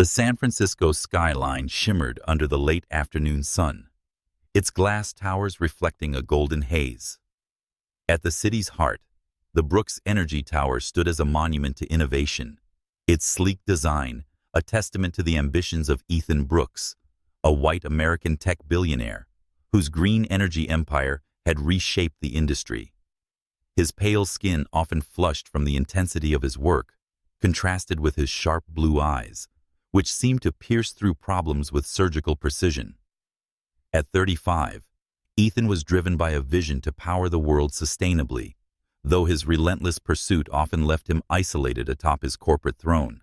The San Francisco skyline shimmered under the late afternoon sun, its glass towers reflecting a golden haze. At the city's heart, the Brooks Energy Tower stood as a monument to innovation, its sleek design a testament to the ambitions of Ethan Brooks, a white American tech billionaire whose green energy empire had reshaped the industry. His pale skin, often flushed from the intensity of his work, contrasted with his sharp blue eyes, which seemed to pierce through problems with surgical precision. At 35, Ethan was driven by a vision to power the world sustainably, though his relentless pursuit often left him isolated atop his corporate throne.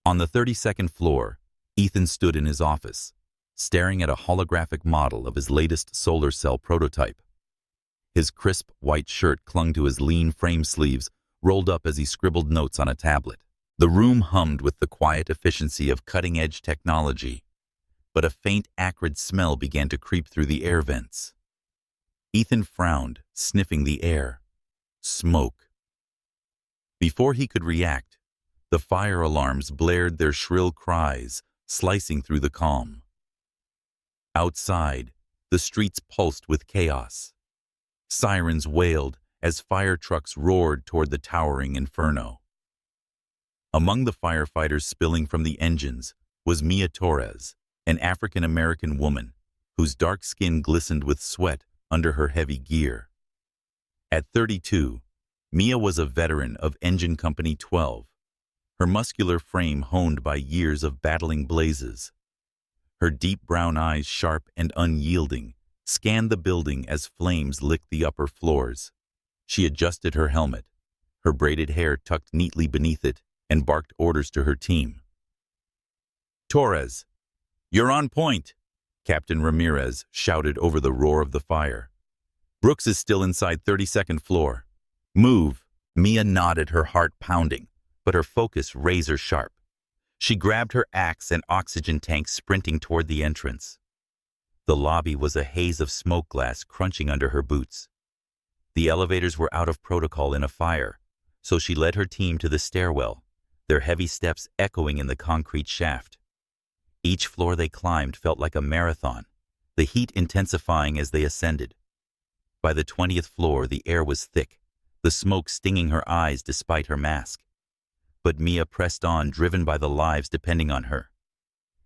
On the 32nd floor, Ethan stood in his office, staring at a holographic model of his latest solar cell prototype. His crisp white shirt clung to his lean frame sleeves, rolled up as he scribbled notes on a tablet. The room hummed with the quiet efficiency of cutting-edge technology, but a faint, acrid smell began to creep through the air vents. Ethan frowned, sniffing the air. Smoke. Before he could react, the fire alarms blared their shrill cries, slicing through the calm. Outside, the streets pulsed with chaos. Sirens wailed as fire trucks roared toward the towering inferno. Among the firefighters spilling from the engines was Mia Torres, an African-American woman whose dark skin glistened with sweat under her heavy gear. At 32, Mia was a veteran of Engine Company 12, her muscular frame honed by years of battling blazes. Her deep brown eyes, sharp and unyielding, scanned the building as flames licked the upper floors. She adjusted her helmet, her braided hair tucked neatly beneath it, and barked orders to her team. "Torres, you're on point," Captain Ramirez shouted over the roar of the fire. "Brooks is still inside 32nd floor. Move." Mia nodded, her heart pounding, but her focus razor-sharp. She grabbed her axe and oxygen tank, sprinting toward the entrance. The lobby was a haze of smoke glass crunching under her boots. The elevators were out of protocol in a fire, so she led her team to the stairwell, their heavy steps echoing in the concrete shaft. Each floor they climbed felt like a marathon, the heat intensifying as they ascended. By the 20th floor, the air was thick, the smoke stinging her eyes despite her mask. But Mia pressed on, driven by the lives depending on her.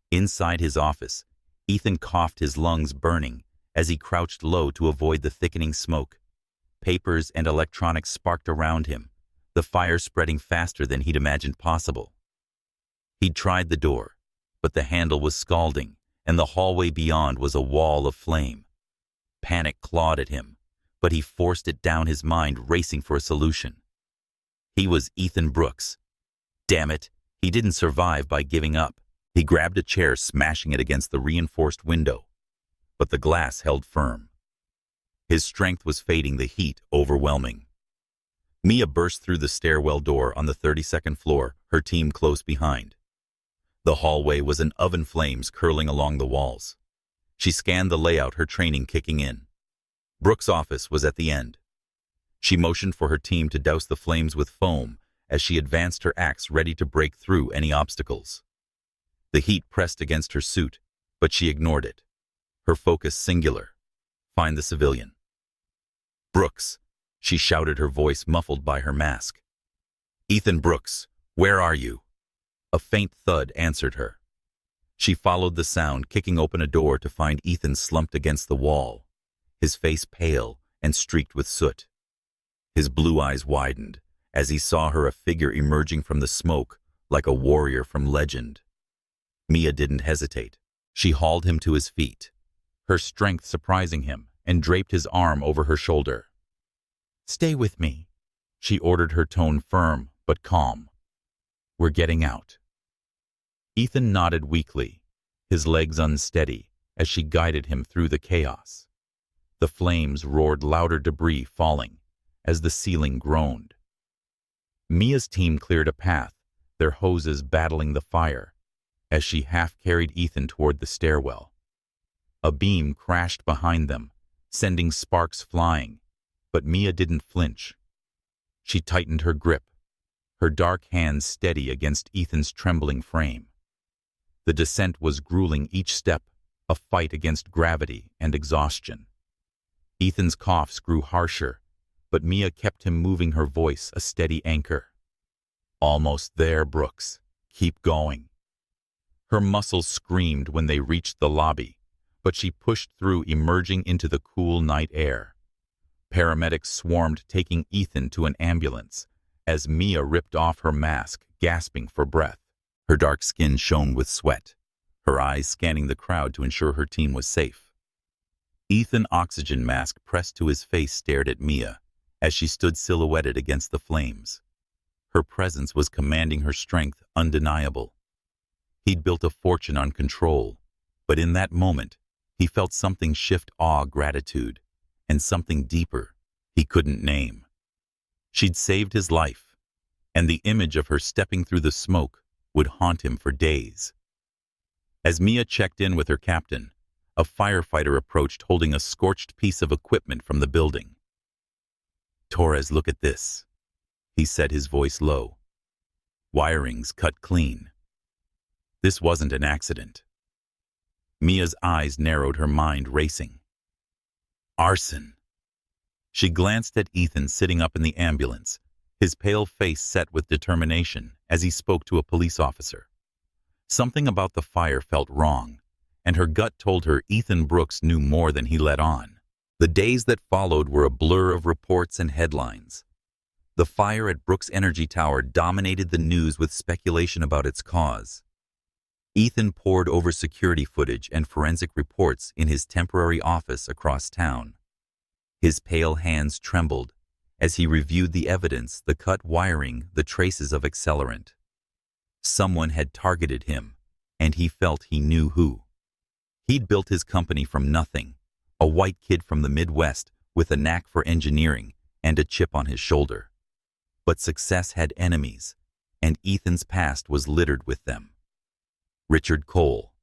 Inside his office, Ethan coughed, his lungs burning, as he crouched low to avoid the thickening smoke. Papers and electronics sparked around him, the fire spreading faster than he'd imagined possible. He'd tried the door, but the handle was scalding, and the hallway beyond was a wall of flame. Panic clawed at him, but he forced it down, his mind racing for a solution. He was Ethan Brooks. Damn it, he didn't survive by giving up. He grabbed a chair, smashing it against the reinforced window, but the glass held firm. His strength was fading, the heat overwhelming. Mia burst through the stairwell door on the 32nd floor, her team close behind. The hallway was an oven, flames curling along the walls. She scanned the layout, her training kicking in. Brooks' office was at the end. She motioned for her team to douse the flames with foam as she advanced, her axe ready to break through any obstacles. The heat pressed against her suit, but she ignored it. Her focus singular. Find the civilian. "Brooks," she shouted, her voice muffled by her mask. "Ethan Brooks, where are you?" A faint thud answered her. She followed the sound, kicking open a door to find Ethan slumped against the wall, his face pale and streaked with soot. His blue eyes widened as he saw her, a figure emerging from the smoke like a warrior from legend. Mia didn't hesitate. She hauled him to his feet, her strength surprising him, and draped his arm over her shoulder. "Stay with me," she ordered, her tone firm but calm. "We're getting out." Ethan nodded weakly, his legs unsteady as she guided him through the chaos. The flames roared, louder debris falling as the ceiling groaned. Mia's team cleared a path, their hoses battling the fire, as she half-carried Ethan toward the stairwell. A beam crashed behind them, sending sparks flying, but Mia didn't flinch. She tightened her grip, her dark hands steady against Ethan's trembling frame. The descent was grueling each step, a fight against gravity and exhaustion. Ethan's coughs grew harsher, but Mia kept him moving, her voice a steady anchor. "Almost there, Brooks. Keep going." Her muscles screamed when they reached the lobby, but she pushed through, emerging into the cool night air. Paramedics swarmed, taking Ethan to an ambulance, as Mia ripped off her mask, gasping for breath. Her dark skin shone with sweat, her eyes scanning the crowd to ensure her team was safe. Ethan's oxygen mask pressed to his face stared at Mia as she stood silhouetted against the flames. Her presence was commanding, her strength undeniable. He'd built a fortune on control, but in that moment, he felt something shift: awe, gratitude, and something deeper he couldn't name. She'd saved his life, and the image of her stepping through the smoke would haunt him for days. As Mia checked in with her captain, a firefighter approached holding a scorched piece of equipment from the building. "Torres, look at this," he said, his voice low. "Wirings cut clean. This wasn't an accident." Mia's eyes narrowed, her mind racing. "Arson." She glanced at Ethan sitting up in the ambulance, his pale face set with determination as he spoke to a police officer. Something about the fire felt wrong, and her gut told her Ethan Brooks knew more than he let on. The days that followed were a blur of reports and headlines. The fire at Brooks' energy tower dominated the news with speculation about its cause. Ethan pored over security footage and forensic reports in his temporary office across town. His pale hands trembled as he reviewed the evidence: the cut wiring, the traces of accelerant. Someone had targeted him, and he felt he knew who. He'd built his company from nothing, a white kid from the Midwest with a knack for engineering and a chip on his shoulder. But success had enemies, and Ethan's past was littered with them. Richard Cole.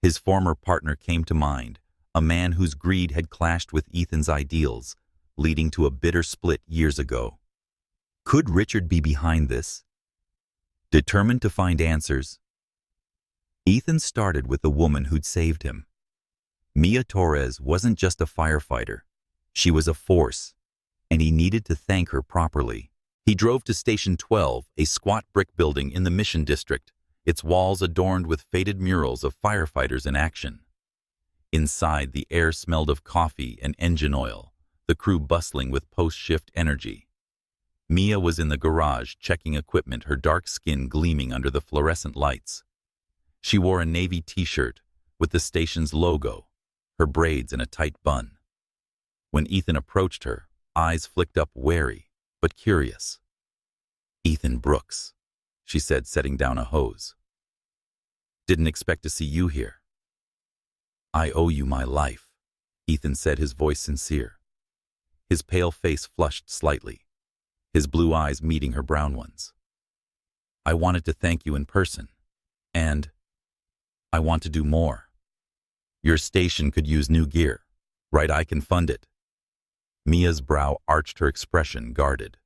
His former partner came to mind, a man whose greed had clashed with Ethan's ideals, leading to a bitter split years ago. Could Richard be behind this? Determined to find answers, Ethan started with the woman who'd saved him. Mia Torres wasn't just a firefighter. She was a force, and he needed to thank her properly. He drove to Station 12, a squat brick building in the Mission District, its walls adorned with faded murals of firefighters in action. Inside, the air smelled of coffee and engine oil, the crew bustling with post-shift energy. Mia was in the garage checking equipment, her dark skin gleaming under the fluorescent lights. She wore a navy t-shirt with the station's logo, her braids in a tight bun. When Ethan approached her, eyes flicked up, wary but curious. "Ethan Brooks," she said, setting down a hose. "Didn't expect to see you here." "I owe you my life," Ethan said, his voice sincere. His pale face flushed slightly, his blue eyes meeting her brown ones. "I wanted to thank you in person, and I want to do more. Your station could use new gear, right? I can fund it." Mia's brow arched, her expression guarded.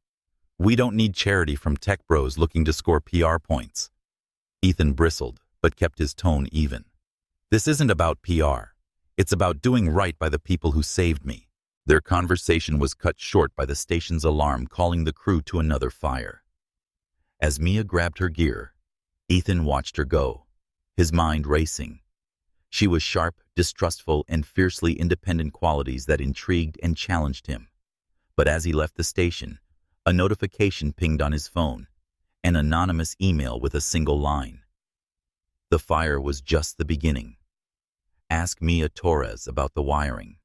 "We don't need charity from tech bros looking to score PR points." Ethan bristled, but kept his tone even. "This isn't about PR. It's about doing right by the people who saved me." Their conversation was cut short by the station's alarm calling the crew to another fire. As Mia grabbed her gear, Ethan watched her go, his mind racing. She was sharp, distrustful, and fiercely independent, qualities that intrigued and challenged him. But as he left the station, a notification pinged on his phone, an anonymous email with a single line. The fire was just the beginning. Ask Mia Torres about the wiring.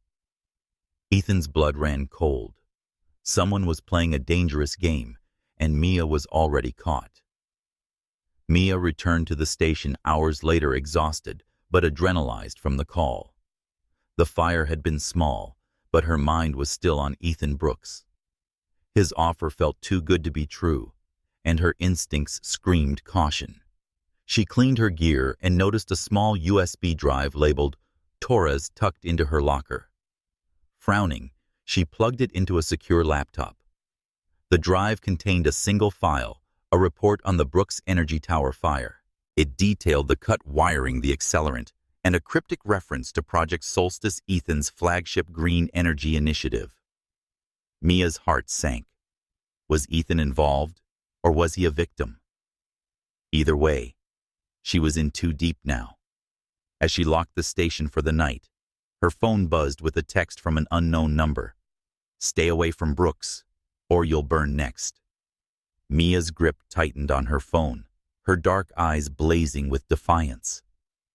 Ethan's blood ran cold. Someone was playing a dangerous game, and Mia was already caught. Mia returned to the station hours later, exhausted but adrenalized from the call. The fire had been small, but her mind was still on Ethan Brooks. His offer felt too good to be true, and her instincts screamed caution. She cleaned her gear and noticed a small USB drive labeled Torres tucked into her locker. Frowning, she plugged it into a secure laptop. The drive contained a single file, A report on the Brooks Energy Tower fire. It detailed the cut wiring, the accelerant, and a cryptic reference to Project Solstice, Ethan's flagship green energy initiative. Mia's heart sank. Was Ethan involved, or was he a victim? Either way, she was in too deep now. As she locked the station for the night, her phone buzzed with a text from an unknown number. "Stay away from Brooks, or you'll burn next." Mia's grip tightened on her phone, her dark eyes blazing with defiance.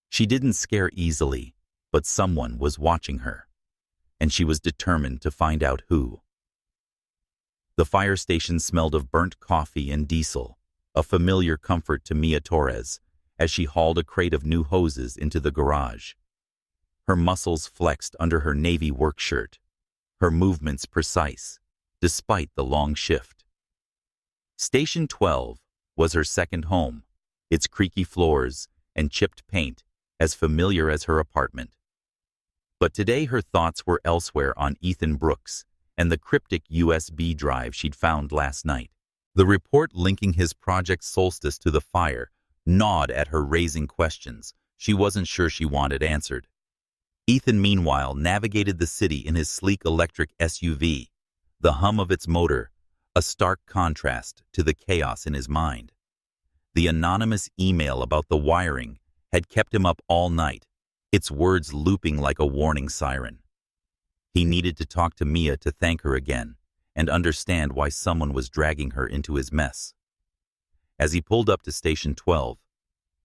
She didn't scare easily, but someone was watching her, and she was determined to find out who. The fire station smelled of burnt coffee and diesel, a familiar comfort to Mia Torres, as she hauled a crate of new hoses into the garage. Her muscles flexed under her navy work shirt, her movements precise, despite the long shift. Station 12 was her second home, its creaky floors and chipped paint as familiar as her apartment. But today her thoughts were elsewhere, on Ethan Brooks and the cryptic USB drive she'd found last night. The report linking his Project Solstice to the fire gnawed at her, raising questions she wasn't sure she wanted answered. Ethan, meanwhile, navigated the city in his sleek electric SUV, the hum of its motor a stark contrast to the chaos in his mind. The anonymous email about the wiring had kept him up all night, its words looping like a warning siren. He needed to talk to Mia to thank her again and understand why someone was dragging her into his mess. As he pulled up to Station 12,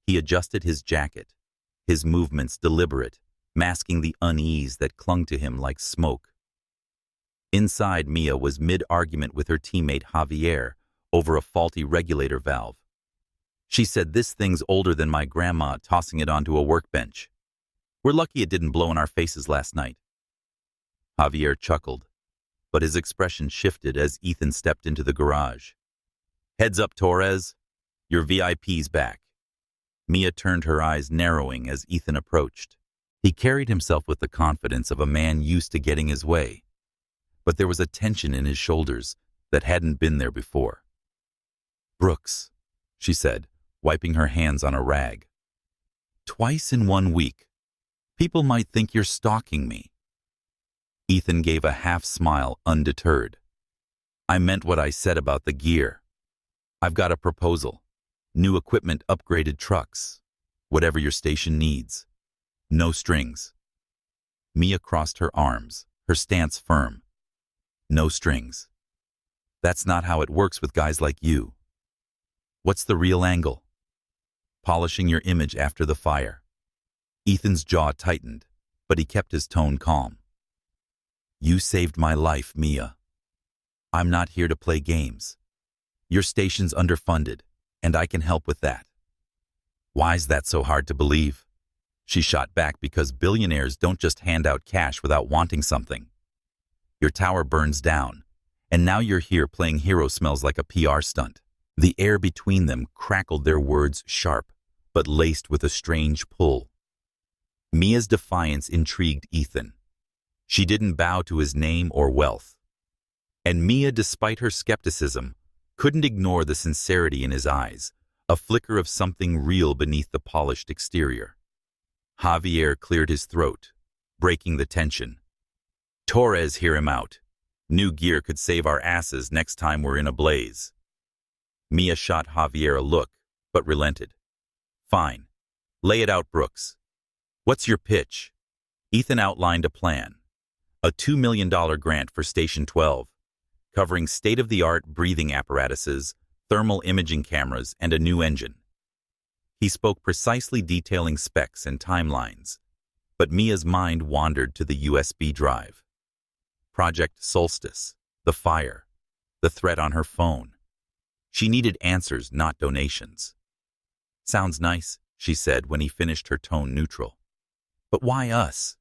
he adjusted his jacket, his movements deliberate, masking the unease that clung to him like smoke. Inside, Mia was mid-argument with her teammate Javier over a faulty regulator valve. She said, "This thing's older than my grandma," tossing it onto a workbench. "We're lucky it didn't blow in our faces last night." Javier chuckled, but his expression shifted as Ethan stepped into the garage. "Heads up, Torres. Your VIP's back." Mia turned, her eyes narrowing as Ethan approached. He carried himself with the confidence of a man used to getting his way, but there was a tension in his shoulders that hadn't been there before. "Brooks," she said, wiping her hands on a rag. "Twice in 1 week. People might think you're stalking me." Ethan gave a half-smile, undeterred. "I meant what I said about the gear. I've got a proposal. New equipment, upgraded trucks. Whatever your station needs. No strings." Mia crossed her arms, her stance firm. "No strings. That's not how it works with guys like you. What's the real angle?" "Polishing your image after the fire." Ethan's jaw tightened, but he kept his tone calm. "You saved my life, Mia. I'm not here to play games. Your station's underfunded, and I can help with that." "Why's that so hard to believe?" She shot back, "Because billionaires don't just hand out cash without wanting something. Your tower burns down, and now you're here playing hero smells like a PR stunt." The air between them crackled, their words sharp, but laced with a strange pull. Mia's defiance intrigued Ethan. She didn't bow to his name or wealth. And Mia, despite her skepticism, couldn't ignore the sincerity in his eyes, a flicker of something real beneath the polished exterior. Javier cleared his throat, breaking the tension. "Torres, hear him out. New gear could save our asses next time we're in a blaze." Mia shot Javier a look, but relented. "Fine. Lay it out, Brooks. What's your pitch?" Ethan outlined a plan. A $2 million grant for Station 12, covering state-of-the-art breathing apparatuses, thermal imaging cameras, and a new engine. He spoke precisely, detailing specs and timelines, but Mia's mind wandered to the USB drive. Project Solstice, the fire, the threat on her phone. She needed answers, not donations. "Sounds nice," she said when he finished, her tone neutral. "But why us?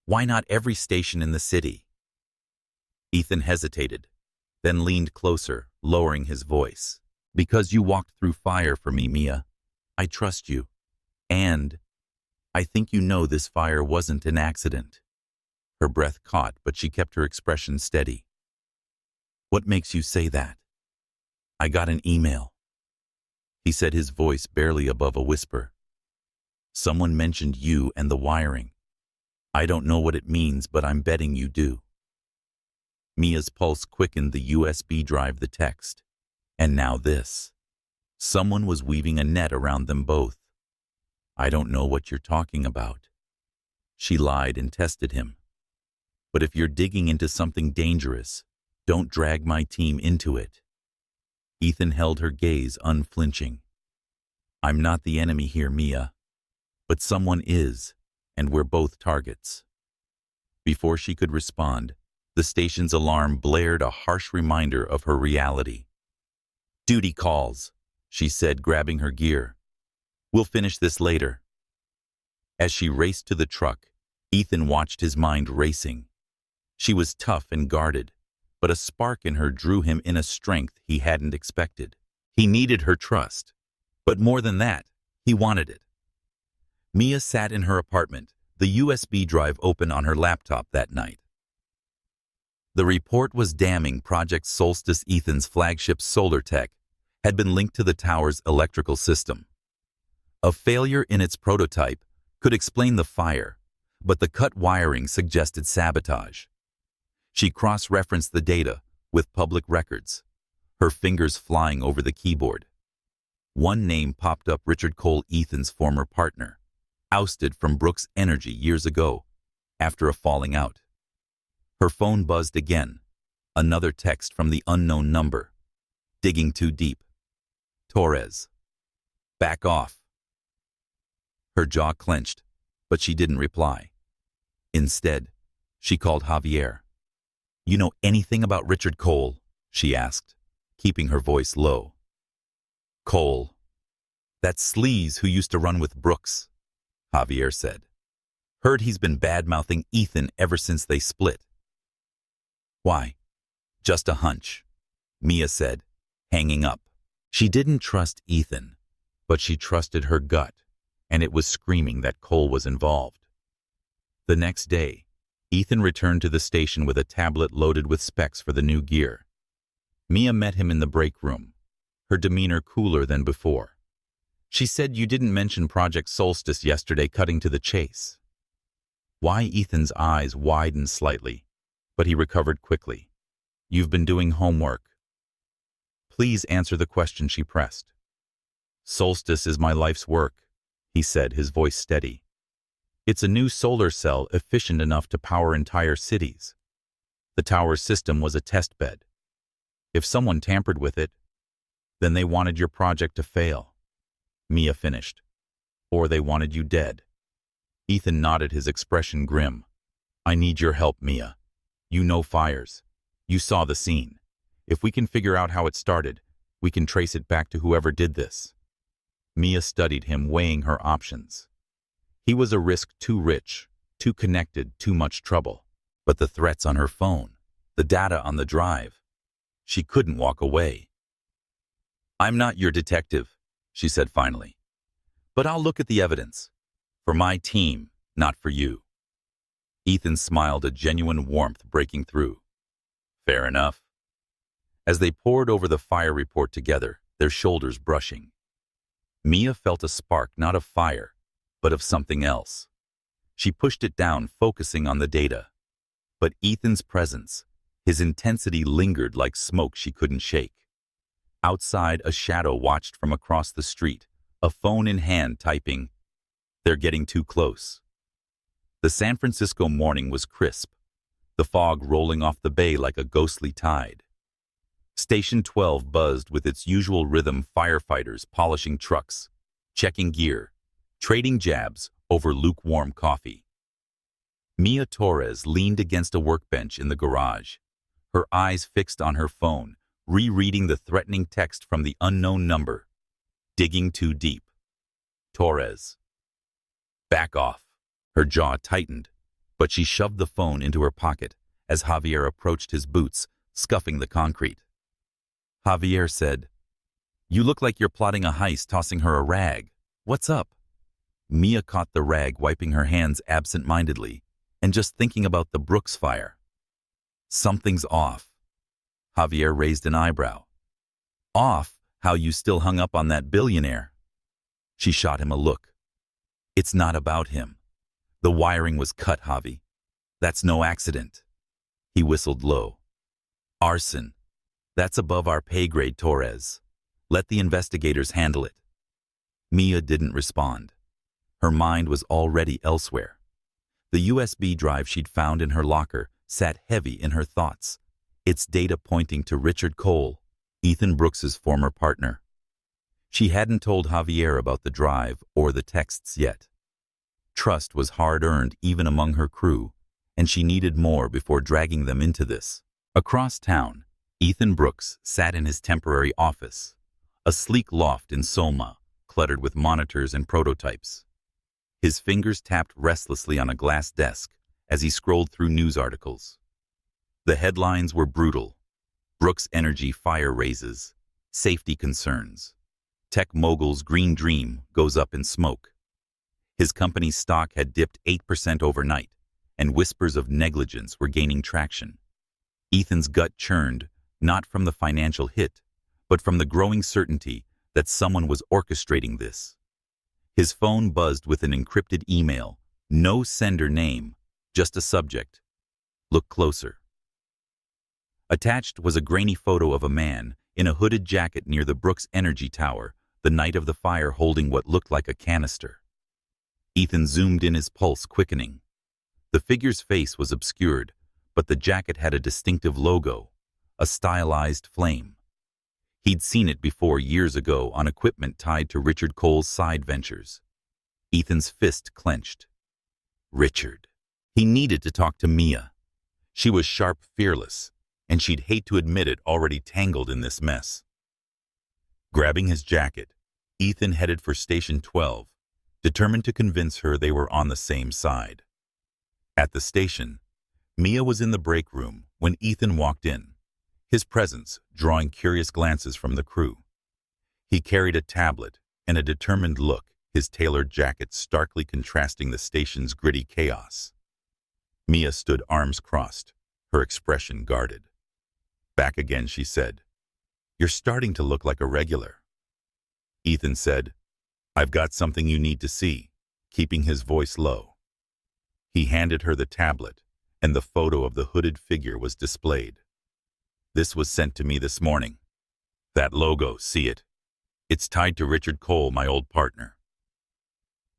Why not every station in the city?" Ethan hesitated, then leaned closer, lowering his voice. "Because you walked through fire for me, Mia. I trust you. And I think you know this fire wasn't an accident." Her breath caught, but she kept her expression steady. "What makes you say that?" "I got an email. he said, his voice barely above a whisper. Someone mentioned you and the wiring. I don't know what it means, but I'm betting you do. Mia's pulse quickened, the USB drive, the text. And now this. Someone was weaving a net around them both. I don't know what you're talking about. She lied and tested him. But if you're digging into something dangerous, don't drag my team into it. Ethan held her gaze, unflinching. I'm not the enemy here, Mia. But someone is, and we're both targets. Before she could respond, the station's alarm blared, a harsh reminder of her reality. Duty calls, she said, grabbing her gear. We'll finish this later. As she raced to the truck, Ethan watched, his mind racing. She was tough and guarded, but a spark in her drew him in, a strength he hadn't expected. He needed her trust, but more than that, he wanted it. Mia sat in her apartment, the USB drive open on her laptop that night. The report was damning. Project Solstice, Ethan's flagship solar tech, had been linked to the tower's electrical system. A failure in its prototype could explain the fire, but the cut wiring suggested sabotage. She cross-referenced the data with public records, her fingers flying over the keyboard. One name popped up: Richard Cole, Ethan's former partner, ousted from Brooks Energy years ago after a falling out. Her phone buzzed again, another text from the unknown number. Digging too deep. Torres. Back off. Her jaw clenched, but she didn't reply. Instead, she called Javier. You know anything about Richard Cole? She asked, keeping her voice low. Cole. That sleaze who used to run with Brooks, Javier said. Heard he's been bad-mouthing Ethan ever since they split. Why? Just a hunch, Mia said, hanging up. She didn't trust Ethan, but she trusted her gut, and it was screaming that Cole was involved. The next day, Ethan returned to the station with a tablet loaded with specs for the new gear. Mia met him in the break room, her demeanor cooler than before. She said, you didn't mention Project Solstice yesterday, cutting to the chase. Why? Ethan's eyes widened slightly, but he recovered quickly. You've been doing homework. Please answer the question, she pressed. Solstice is my life's work, he said, his voice steady. It's a new solar cell efficient enough to power entire cities. The tower's system was a test bed. If someone tampered with it, then they wanted your project to fail, Mia finished. Or they wanted you dead. Ethan nodded, his expression grim. I need your help, Mia. You know fires. You saw the scene. If we can figure out how it started, we can trace it back to whoever did this. Mia studied him, weighing her options. He was a risk too rich, too connected, too much trouble. But the threats on her phone, the data on the drive, she couldn't walk away. I'm not your detective, she said finally. But I'll look at the evidence. For my team, not for you. Ethan smiled, a genuine warmth breaking through. Fair enough. As they pored over the fire report together, their shoulders brushing, Mia felt a spark, not of fire, but of something else. She pushed it down, focusing on the data. But Ethan's presence, his intensity, lingered like smoke she couldn't shake. Outside, a shadow watched from across the street, a phone in hand, typing. They're getting too close. The San Francisco morning was crisp, the fog rolling off the bay like a ghostly tide. Station 12 buzzed with its usual rhythm, firefighters polishing trucks, checking gear, trading jabs over lukewarm coffee. Mia Torres leaned against a workbench in the garage, her eyes fixed on her phone, rereading the threatening text from the unknown number. Digging too deep. Torres. Back off. Her jaw tightened, but she shoved the phone into her pocket as Javier approached, his boots scuffing the concrete. Javier said, You look like you're plotting a heist, tossing her a rag. What's up? Mia caught the rag, wiping her hands absent-mindedly, and just thinking about the Brooks fire. Something's off. Javier raised an eyebrow. Off? How you still hung up on that billionaire? She shot him a look. It's not about him. The wiring was cut, Javi. That's no accident. He whistled low. Arson. That's above our pay grade, Torres. Let the investigators handle it. Mia didn't respond. Her mind was already elsewhere. The USB drive she'd found in her locker sat heavy in her thoughts, its data pointing to Richard Cole, Ethan Brooks's former partner. She hadn't told Javier about the drive or the texts yet. Trust was hard-earned even among her crew, and she needed more before dragging them into this. Across town, Ethan Brooks sat in his temporary office, a sleek loft in Soma, cluttered with monitors and prototypes. His fingers tapped restlessly on a glass desk as he scrolled through news articles. The headlines were brutal. Brooks Energy fire raises, safety concerns. Tech mogul's green dream goes up in smoke. His company's stock had dipped 8% overnight, and whispers of negligence were gaining traction. Ethan's gut churned, not from the financial hit, but from the growing certainty that someone was orchestrating this. His phone buzzed with an encrypted email, no sender name, just a subject. Look closer. Attached was a grainy photo of a man in a hooded jacket near the Brooks Energy Tower, the night of the fire, holding what looked like a canister. Ethan zoomed in, his pulse quickening. The figure's face was obscured, but the jacket had a distinctive logo, a stylized flame. He'd seen it before years ago on equipment tied to Richard Cole's side ventures. Ethan's fist clenched. Richard. He needed to talk to Mia. She was sharp, fearless, and she'd hate to admit it, already tangled in this mess. Grabbing his jacket, Ethan headed for Station 12, determined to convince her they were on the same side. At the station, Mia was in the break room when Ethan walked in, his presence drawing curious glances from the crew. He carried a tablet and a determined look, his tailored jacket starkly contrasting the station's gritty chaos. Mia stood arms crossed, her expression guarded. Back again, she said. You're starting to look like a regular. Ethan said, I've got something you need to see, keeping his voice low. He handed her the tablet, and the photo of the hooded figure was displayed. This was sent to me this morning. That logo, see it? It's tied to Richard Cole, my old partner.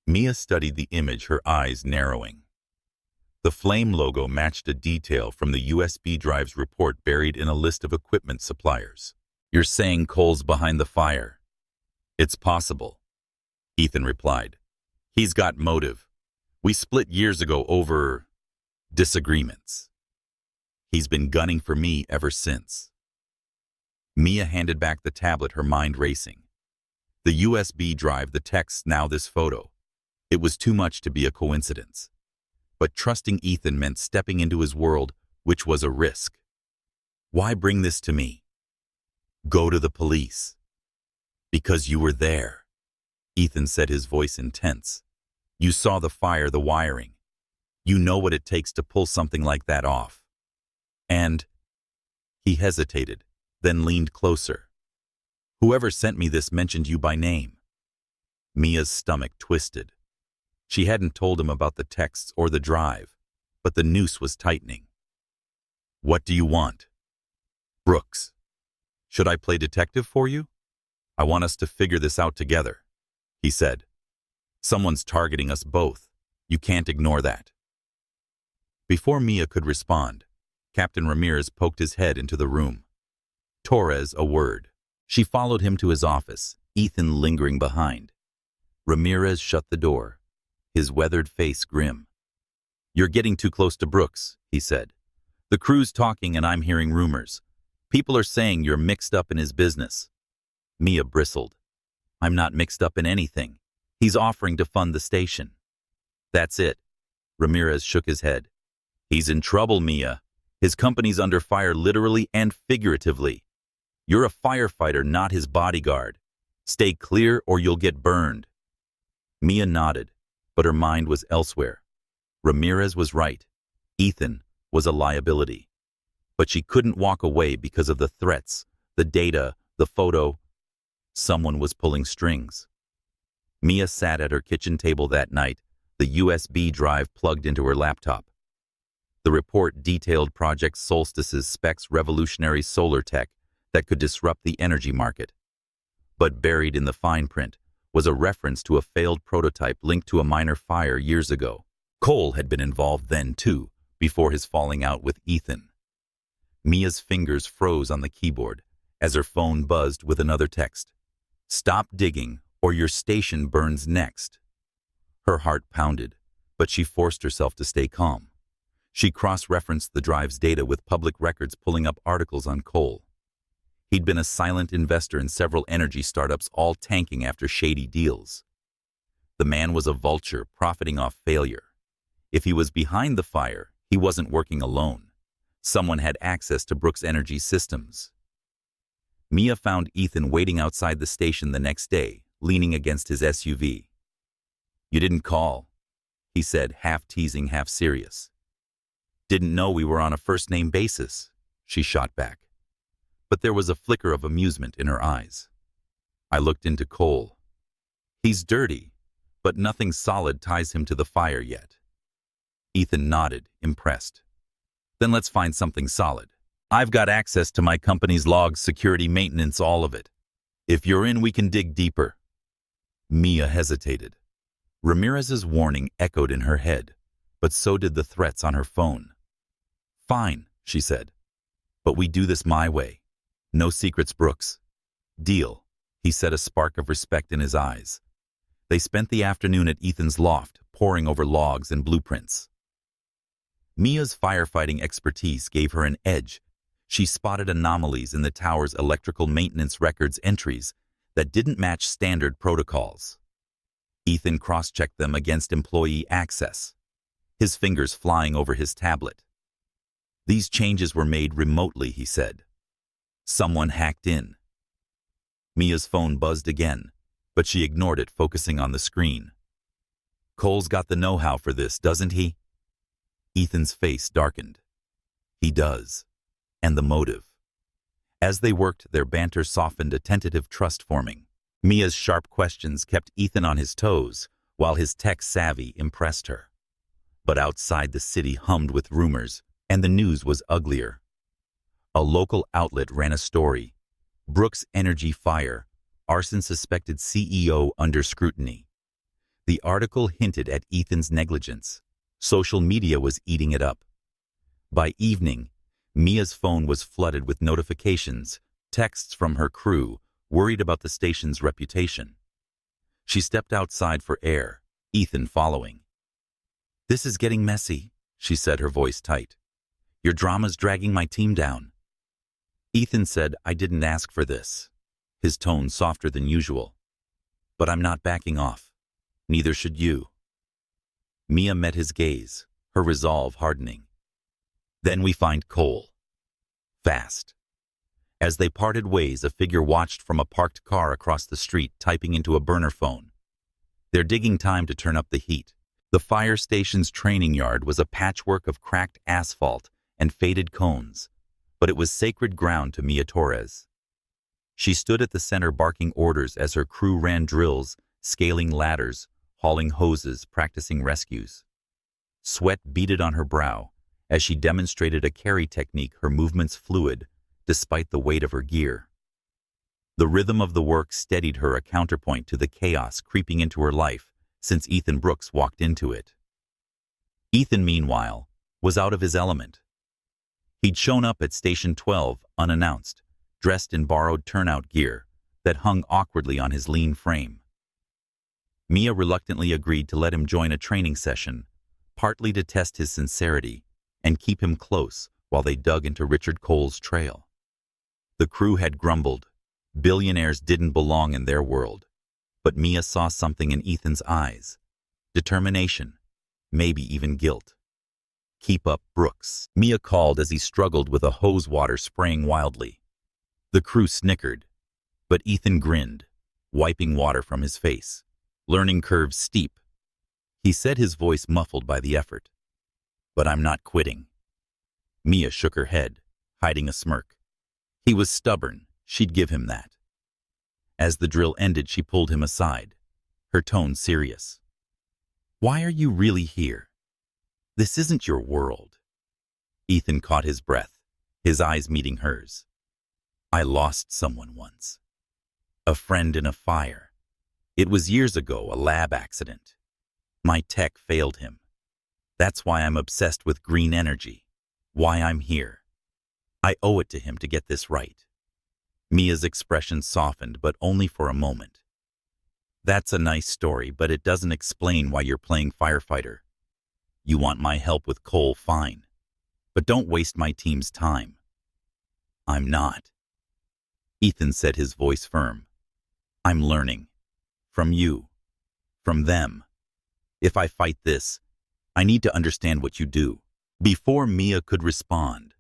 Mia studied the image, her eyes narrowing. The flame logo matched a detail from the USB drive's report buried in a list of equipment suppliers. You're saying Cole's behind the fire? It's possible, Ethan replied. He's got motive. We split years ago over disagreements. He's been gunning for me ever since. Mia handed back the tablet, her mind racing. The USB drive, the text, now this photo. It was too much to be a coincidence. But trusting Ethan meant stepping into his world, which was a risk. Why bring this to me? Go to the police. Because you were there, Ethan said, his voice intense. You saw the fire, the wiring. You know what it takes to pull something like that off. And he hesitated, then leaned closer. Whoever sent me this mentioned you by name. Mia's stomach twisted. She hadn't told him about the texts or the drive, but the noose was tightening. What do you want? Brooks. Should I play detective for you? I want us to figure this out together, he said. Someone's targeting us both. You can't ignore that. Before Mia could respond, Captain Ramirez poked his head into the room. Torres, a word. She followed him to his office, Ethan lingering behind. Ramirez shut the door, his weathered face grim. You're getting too close to Brooks, he said. The crew's talking and I'm hearing rumors. People are saying you're mixed up in his business. Mia bristled. I'm not mixed up in anything. He's offering to fund the station. That's it. Ramirez shook his head. He's in trouble, Mia. His company's under fire literally and figuratively. You're a firefighter, not his bodyguard. Stay clear or you'll get burned. Mia nodded, but her mind was elsewhere. Ramirez was right. Ethan was a liability. But she couldn't walk away because of the threats, the data, the photo. Someone was pulling strings. Mia sat at her kitchen table that night, the USB drive plugged into her laptop. The report detailed Project Solstice's specs revolutionary solar tech that could disrupt the energy market. But buried in the fine print was a reference to a failed prototype linked to a minor fire years ago. Cole had been involved then too, before his falling out with Ethan. Mia's fingers froze on the keyboard as her phone buzzed with another text. "Stop digging, or your station burns next." Her heart pounded, but she forced herself to stay calm. She cross-referenced the drive's data with public records pulling up articles on Cole. He'd been a silent investor in several energy startups, all tanking after shady deals. The man was a vulture profiting off failure. If he was behind the fire, he wasn't working alone. Someone had access to Brooks' energy systems. Mia found Ethan waiting outside the station the next day, leaning against his SUV. "You didn't call," he said, half teasing, half serious. "Didn't know we were on a first-name basis," she shot back. But there was a flicker of amusement in her eyes. "I looked into Cole. He's dirty, but nothing solid ties him to the fire yet." Ethan nodded, impressed. "Then let's find something solid. I've got access to my company's logs, security, maintenance, all of it. If you're in, we can dig deeper." Mia hesitated. Ramirez's warning echoed in her head, but so did the threats on her phone. "Fine," she said. "But we do this my way. No secrets, Brooks." "Deal," he said, a spark of respect in his eyes. They spent the afternoon at Ethan's loft, poring over logs and blueprints. Mia's firefighting expertise gave her an edge. She spotted anomalies in the tower's electrical maintenance records entries that didn't match standard protocols. Ethan cross-checked them against employee access, his fingers flying over his tablet. "These changes were made remotely," he said. "Someone hacked in." Mia's phone buzzed again, but she ignored it, focusing on the screen. "Cole's got the know-how for this, doesn't he?" Ethan's face darkened. "He does. And the motive." As they worked, their banter softened, a tentative trust forming. Mia's sharp questions kept Ethan on his toes, while his tech savvy impressed her. But outside, the city hummed with rumors, and the news was uglier. A local outlet ran a story. Brooks' energy fire, arson suspected CEO under scrutiny. The article hinted at Ethan's negligence. Social media was eating it up. By evening, Mia's phone was flooded with notifications, texts from her crew, worried about the station's reputation. She stepped outside for air, Ethan following. "This is getting messy," she said, her voice tight. "Your drama's dragging my team down." Ethan said, "I didn't ask for this," his tone softer than usual. "But I'm not backing off. Neither should you." Mia met his gaze, her resolve hardening. "Then we find Cole. Fast." As they parted ways, a figure watched from a parked car across the street, typing into a burner phone. They're digging time to turn up the heat. The fire station's training yard was a patchwork of cracked asphalt and faded cones, but it was sacred ground to Mia Torres. She stood at the center barking orders as her crew ran drills, scaling ladders, hauling hoses, practicing rescues. Sweat beaded on her brow as she demonstrated a carry technique, her movements fluid, despite the weight of her gear. The rhythm of the work steadied her, a counterpoint to the chaos creeping into her life since Ethan Brooks walked into it. Ethan, meanwhile, was out of his element. He'd shown up at Station 12 unannounced, dressed in borrowed turnout gear that hung awkwardly on his lean frame. Mia reluctantly agreed to let him join a training session, partly to test his sincerity and keep him close while they dug into Richard Cole's trail. The crew had grumbled. Billionaires didn't belong in their world. But Mia saw something in Ethan's eyes. Determination, maybe even guilt. "Keep up, Brooks," Mia called as he struggled with a hose water spraying wildly. The crew snickered, but Ethan grinned, wiping water from his face. "Learning curve steep," he said, his voice muffled by the effort. "But I'm not quitting." Mia shook her head, hiding a smirk. He was stubborn, she'd give him that. As the drill ended, she pulled him aside, her tone serious. "Why are you really here? This isn't your world." Ethan caught his breath, his eyes meeting hers. "I lost someone once. A friend in a fire. It was years ago, a lab accident. My tech failed him. That's why I'm obsessed with green energy, why I'm here. I owe it to him to get this right." Mia's expression softened, but only for a moment. "That's a nice story, but it doesn't explain why you're playing firefighter. You want my help with coal, fine. But don't waste my team's time." "I'm not." Ethan said, his voice firm. "I'm learning. From you. From them. If I fight this, I need to understand what you do." Before Mia could respond,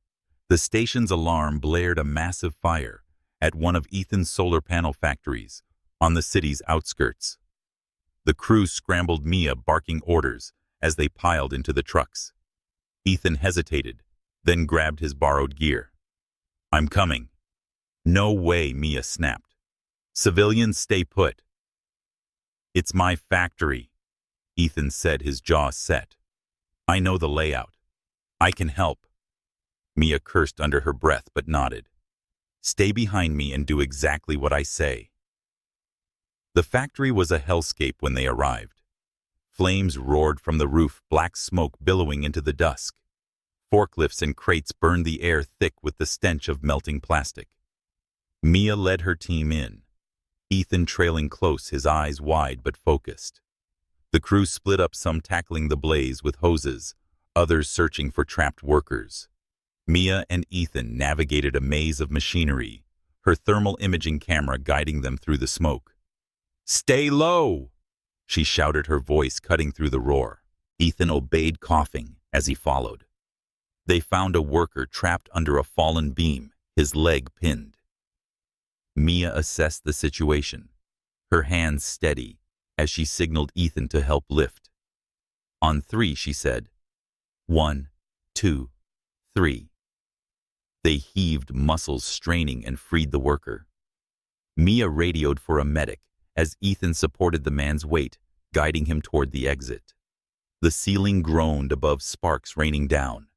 the station's alarm blared a massive fire at one of Ethan's solar panel factories on the city's outskirts. The crew scrambled, Mia barking orders as they piled into the trucks. Ethan hesitated, then grabbed his borrowed gear. "I'm coming." "No way," Mia snapped. "Civilians, stay put." "It's my factory," Ethan said, his jaw set. "I know the layout. I can help." Mia cursed under her breath but nodded. "Stay behind me and do exactly what I say." The factory was a hellscape when they arrived. Flames roared from the roof, black smoke billowing into the dusk. Forklifts and crates burned the air thick with the stench of melting plastic. Mia led her team in, Ethan trailing close, his eyes wide but focused. The crew split up, some tackling the blaze with hoses, others searching for trapped workers. Mia and Ethan navigated a maze of machinery, her thermal imaging camera guiding them through the smoke. "Stay low!" she shouted, her voice cutting through the roar. Ethan obeyed, coughing as he followed. They found a worker trapped under a fallen beam, his leg pinned. Mia assessed the situation, her hands steady as she signaled Ethan to help lift. "On 3, she said. 1, 2, 3. They heaved, muscles straining, and freed the worker. Mia radioed for a medic as Ethan supported the man's weight, guiding him toward the exit. The ceiling groaned above, sparks raining down.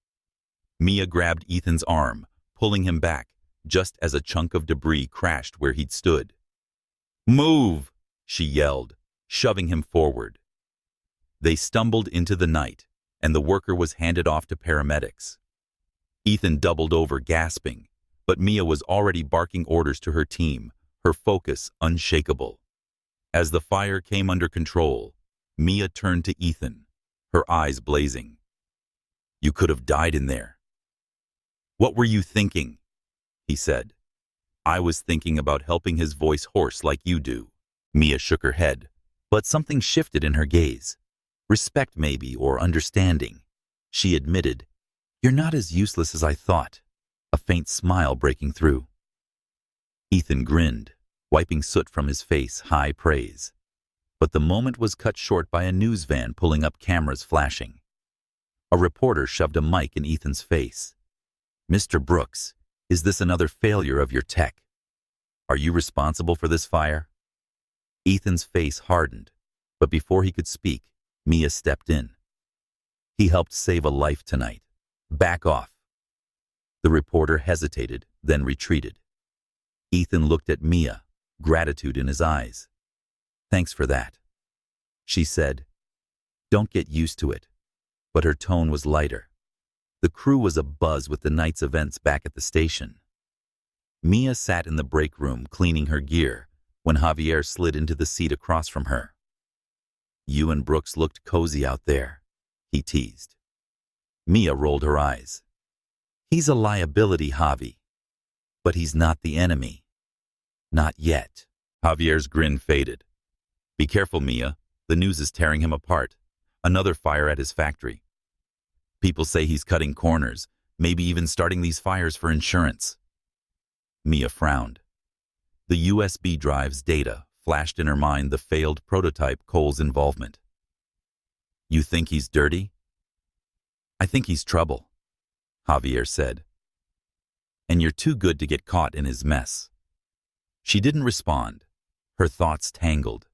Mia grabbed Ethan's arm, pulling him back, just as a chunk of debris crashed where he'd stood. "Move!" she yelled, shoving him forward. They stumbled into the night, and the worker was handed off to paramedics. Ethan doubled over, gasping, but Mia was already barking orders to her team, her focus unshakable. As the fire came under control, Mia turned to Ethan, her eyes blazing. "You could have died in there." "What were you thinking?" he said. "I was thinking about helping," his voice hoarse like you do. Mia shook her head, but something shifted in her gaze. Respect maybe, or understanding. She admitted, "You're not as useless as I thought," a faint smile breaking through. Ethan grinned, wiping soot from his face, high praise. But the moment was cut short by a news van pulling up, cameras flashing. A reporter shoved a mic in Ethan's face. "Mr. Brooks, is this another failure of your tech? Are you responsible for this fire?" Ethan's face hardened, but before he could speak, Mia stepped in. "He helped save a life tonight. Back off." The reporter hesitated, then retreated. Ethan looked at Mia, gratitude in his eyes. "Thanks for that," she said. "Don't get used to it." But her tone was lighter. The crew was abuzz with the night's events back at the station. Mia sat in the break room cleaning her gear when Javier slid into the seat across from her. "You and Brooks looked cozy out there," he teased. Mia rolled her eyes. "He's a liability, Javi. But he's not the enemy. Not yet." Javier's grin faded. "Be careful, Mia. The news is tearing him apart. Another fire at his factory. People say he's cutting corners, maybe even starting these fires for insurance." Mia frowned. The USB drive's data flashed in her mind, the failed prototype, Cole's involvement. "You think he's dirty?" "I think he's trouble," Javier said. "And you're too good to get caught in his mess." She didn't respond, Her thoughts tangled.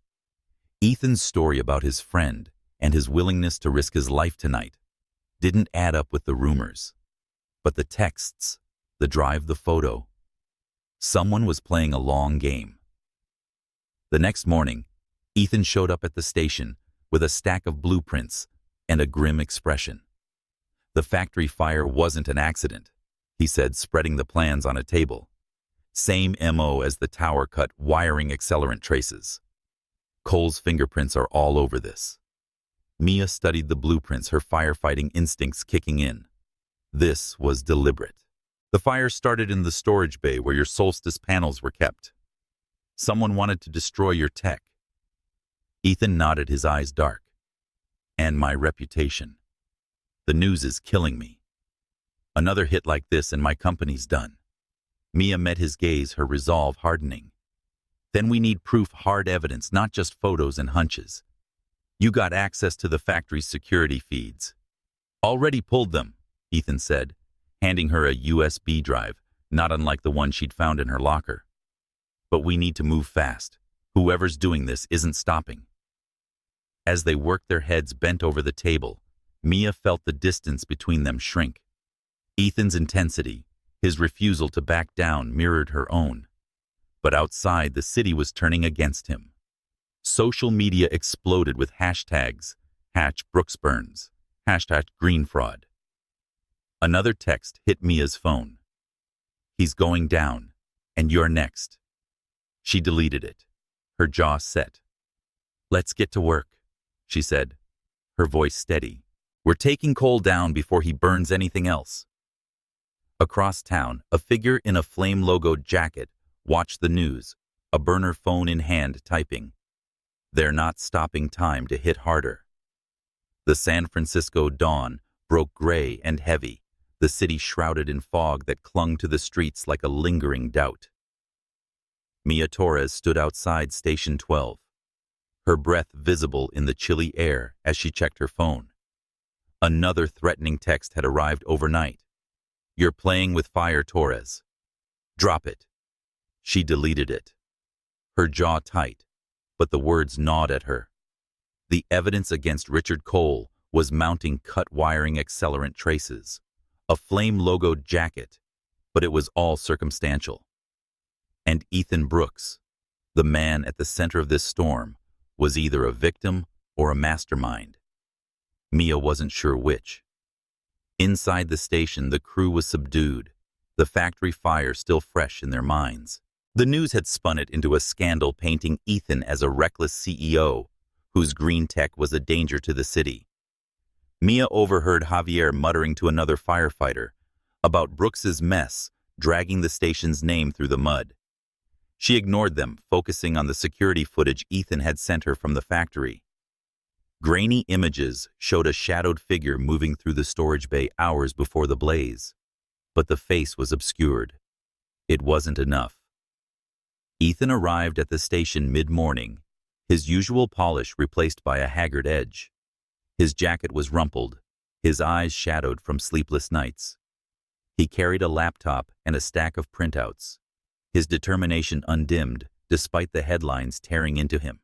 Ethan's story about his friend and his willingness to risk his life tonight didn't add up with the rumors. But the texts, the drive, the photo. Someone was playing a long game. The next morning, Ethan showed up at the station with a stack of blueprints and a grim expression. The factory fire wasn't an accident, he said, spreading the plans on a table. Same MO as the tower cut wiring accelerant traces. Cole's fingerprints are all over this. Mia studied the blueprints, her firefighting instincts kicking in. This was deliberate. The fire started in the storage bay where your solstice panels were kept. Someone wanted to destroy your tech. Ethan nodded, his eyes dark. And my reputation. The news is killing me. Another hit like this and my company's done. Mia met his gaze, her resolve hardening. Then we need proof, hard evidence, not just photos and hunches. You got access to the factory's security feeds. Already pulled them, Ethan said, handing her a USB drive, not unlike the one she'd found in her locker. But we need to move fast. Whoever's doing this isn't stopping. As they worked, their heads bent over the table, Mia felt the distance between them shrink. Ethan's intensity, his refusal to back down, mirrored her own. But outside, the city was turning against him. Social media exploded with hashtags, #BrooksBurns, #GreenFraud. Another text hit Mia's phone. He's going down, and you're next. She deleted it, her jaw set. Let's get to work, she said, her voice steady. We're taking Cole down before he burns anything else. Across town, a figure in a flame-logoed jacket watched the news, a burner phone in hand, typing. They're not stopping time to hit harder. The San Francisco dawn broke gray and heavy, the city shrouded in fog that clung to the streets like a lingering doubt. Mia Torres stood outside Station 12, her breath visible in the chilly air as she checked her phone. Another threatening text had arrived overnight. You're playing with fire, Torres. Drop it. She deleted it. Her jaw tight, but the words gnawed at her. The evidence against Richard Cole was mounting cut wiring accelerant traces, a flame-logoed jacket, but it was all circumstantial. And Ethan Brooks, the man at the center of this storm, was either a victim or a mastermind. Mia wasn't sure which. Inside the station, the crew was subdued, the factory fire still fresh in their minds. The news had spun it into a scandal, painting Ethan as a reckless CEO whose green tech was a danger to the city. Mia overheard Javier muttering to another firefighter about Brooks's mess, dragging the station's name through the mud. She ignored them, focusing on the security footage Ethan had sent her from the factory. Grainy images showed a shadowed figure moving through the storage bay hours before the blaze, but the face was obscured. It wasn't enough. Ethan arrived at the station mid-morning, his usual polish replaced by a haggard edge. His jacket was rumpled, his eyes shadowed from sleepless nights. He carried a laptop and a stack of printouts, his determination undimmed despite the headlines tearing into him.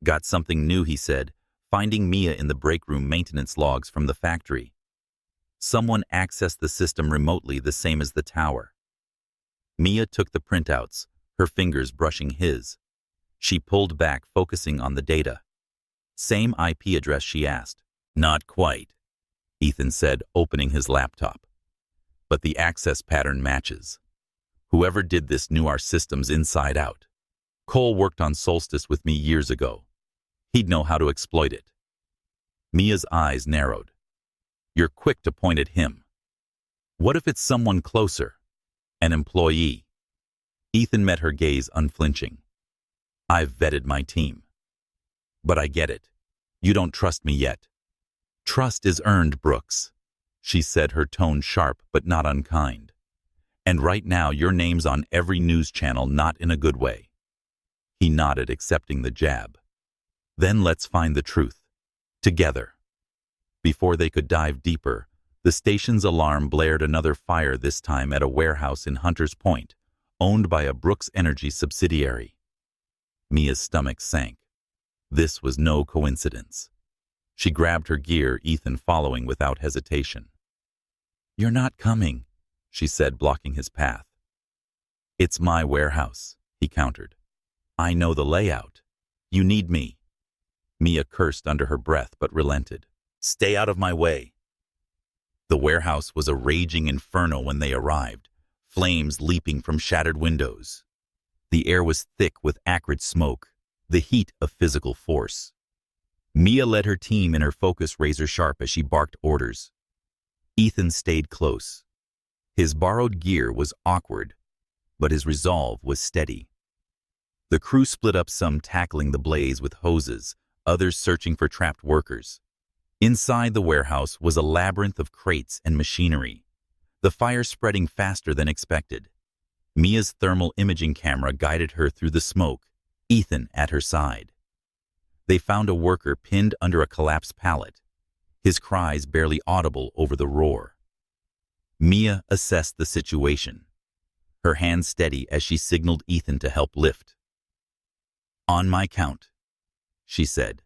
Got something new, he said, finding Mia in the break room maintenance logs from the factory. Someone accessed the system remotely, the same as the tower. Mia took the printouts, her fingers brushing his. She pulled back, focusing on the data. Same IP address, she asked. Not quite, Ethan said, opening his laptop. But the access pattern matches. Whoever did this knew our systems inside out. Cole worked on Solstice with me years ago. He'd know how to exploit it. Mia's eyes narrowed. You're quick to point at him. What if it's someone closer? An employee? Ethan met her gaze, unflinching. I've vetted my team. But I get it. You don't trust me yet. Trust is earned, Brooks, she said, her tone sharp but not unkind. And right now your name's on every news channel, not in a good way. He nodded, accepting the jab. Then let's find the truth. Together. Before they could dive deeper, the station's alarm blared another fire, this time at a warehouse in Hunters Point, owned by a Brooks Energy subsidiary. Mia's stomach sank. This was no coincidence. She grabbed her gear, Ethan following without hesitation. "You're not coming," she said, blocking his path. "It's my warehouse," he countered. "I know the layout. You need me." Mia cursed under her breath but relented. "Stay out of my way." The warehouse was a raging inferno when they arrived, flames leaping from shattered windows. The air was thick with acrid smoke, the heat of physical force. Mia led her team in her focus razor-sharp as she barked orders. Ethan stayed close. His borrowed gear was awkward, but his resolve was steady. The crew split up, some tackling the blaze with hoses, others searching for trapped workers. Inside the warehouse was a labyrinth of crates and machinery, the fire spreading faster than expected. Mia's thermal imaging camera guided her through the smoke, Ethan at her side. They found a worker pinned under a collapsed pallet, his cries barely audible over the roar. Mia assessed the situation, her hands steady as she signaled Ethan to help lift. "On my count," she said.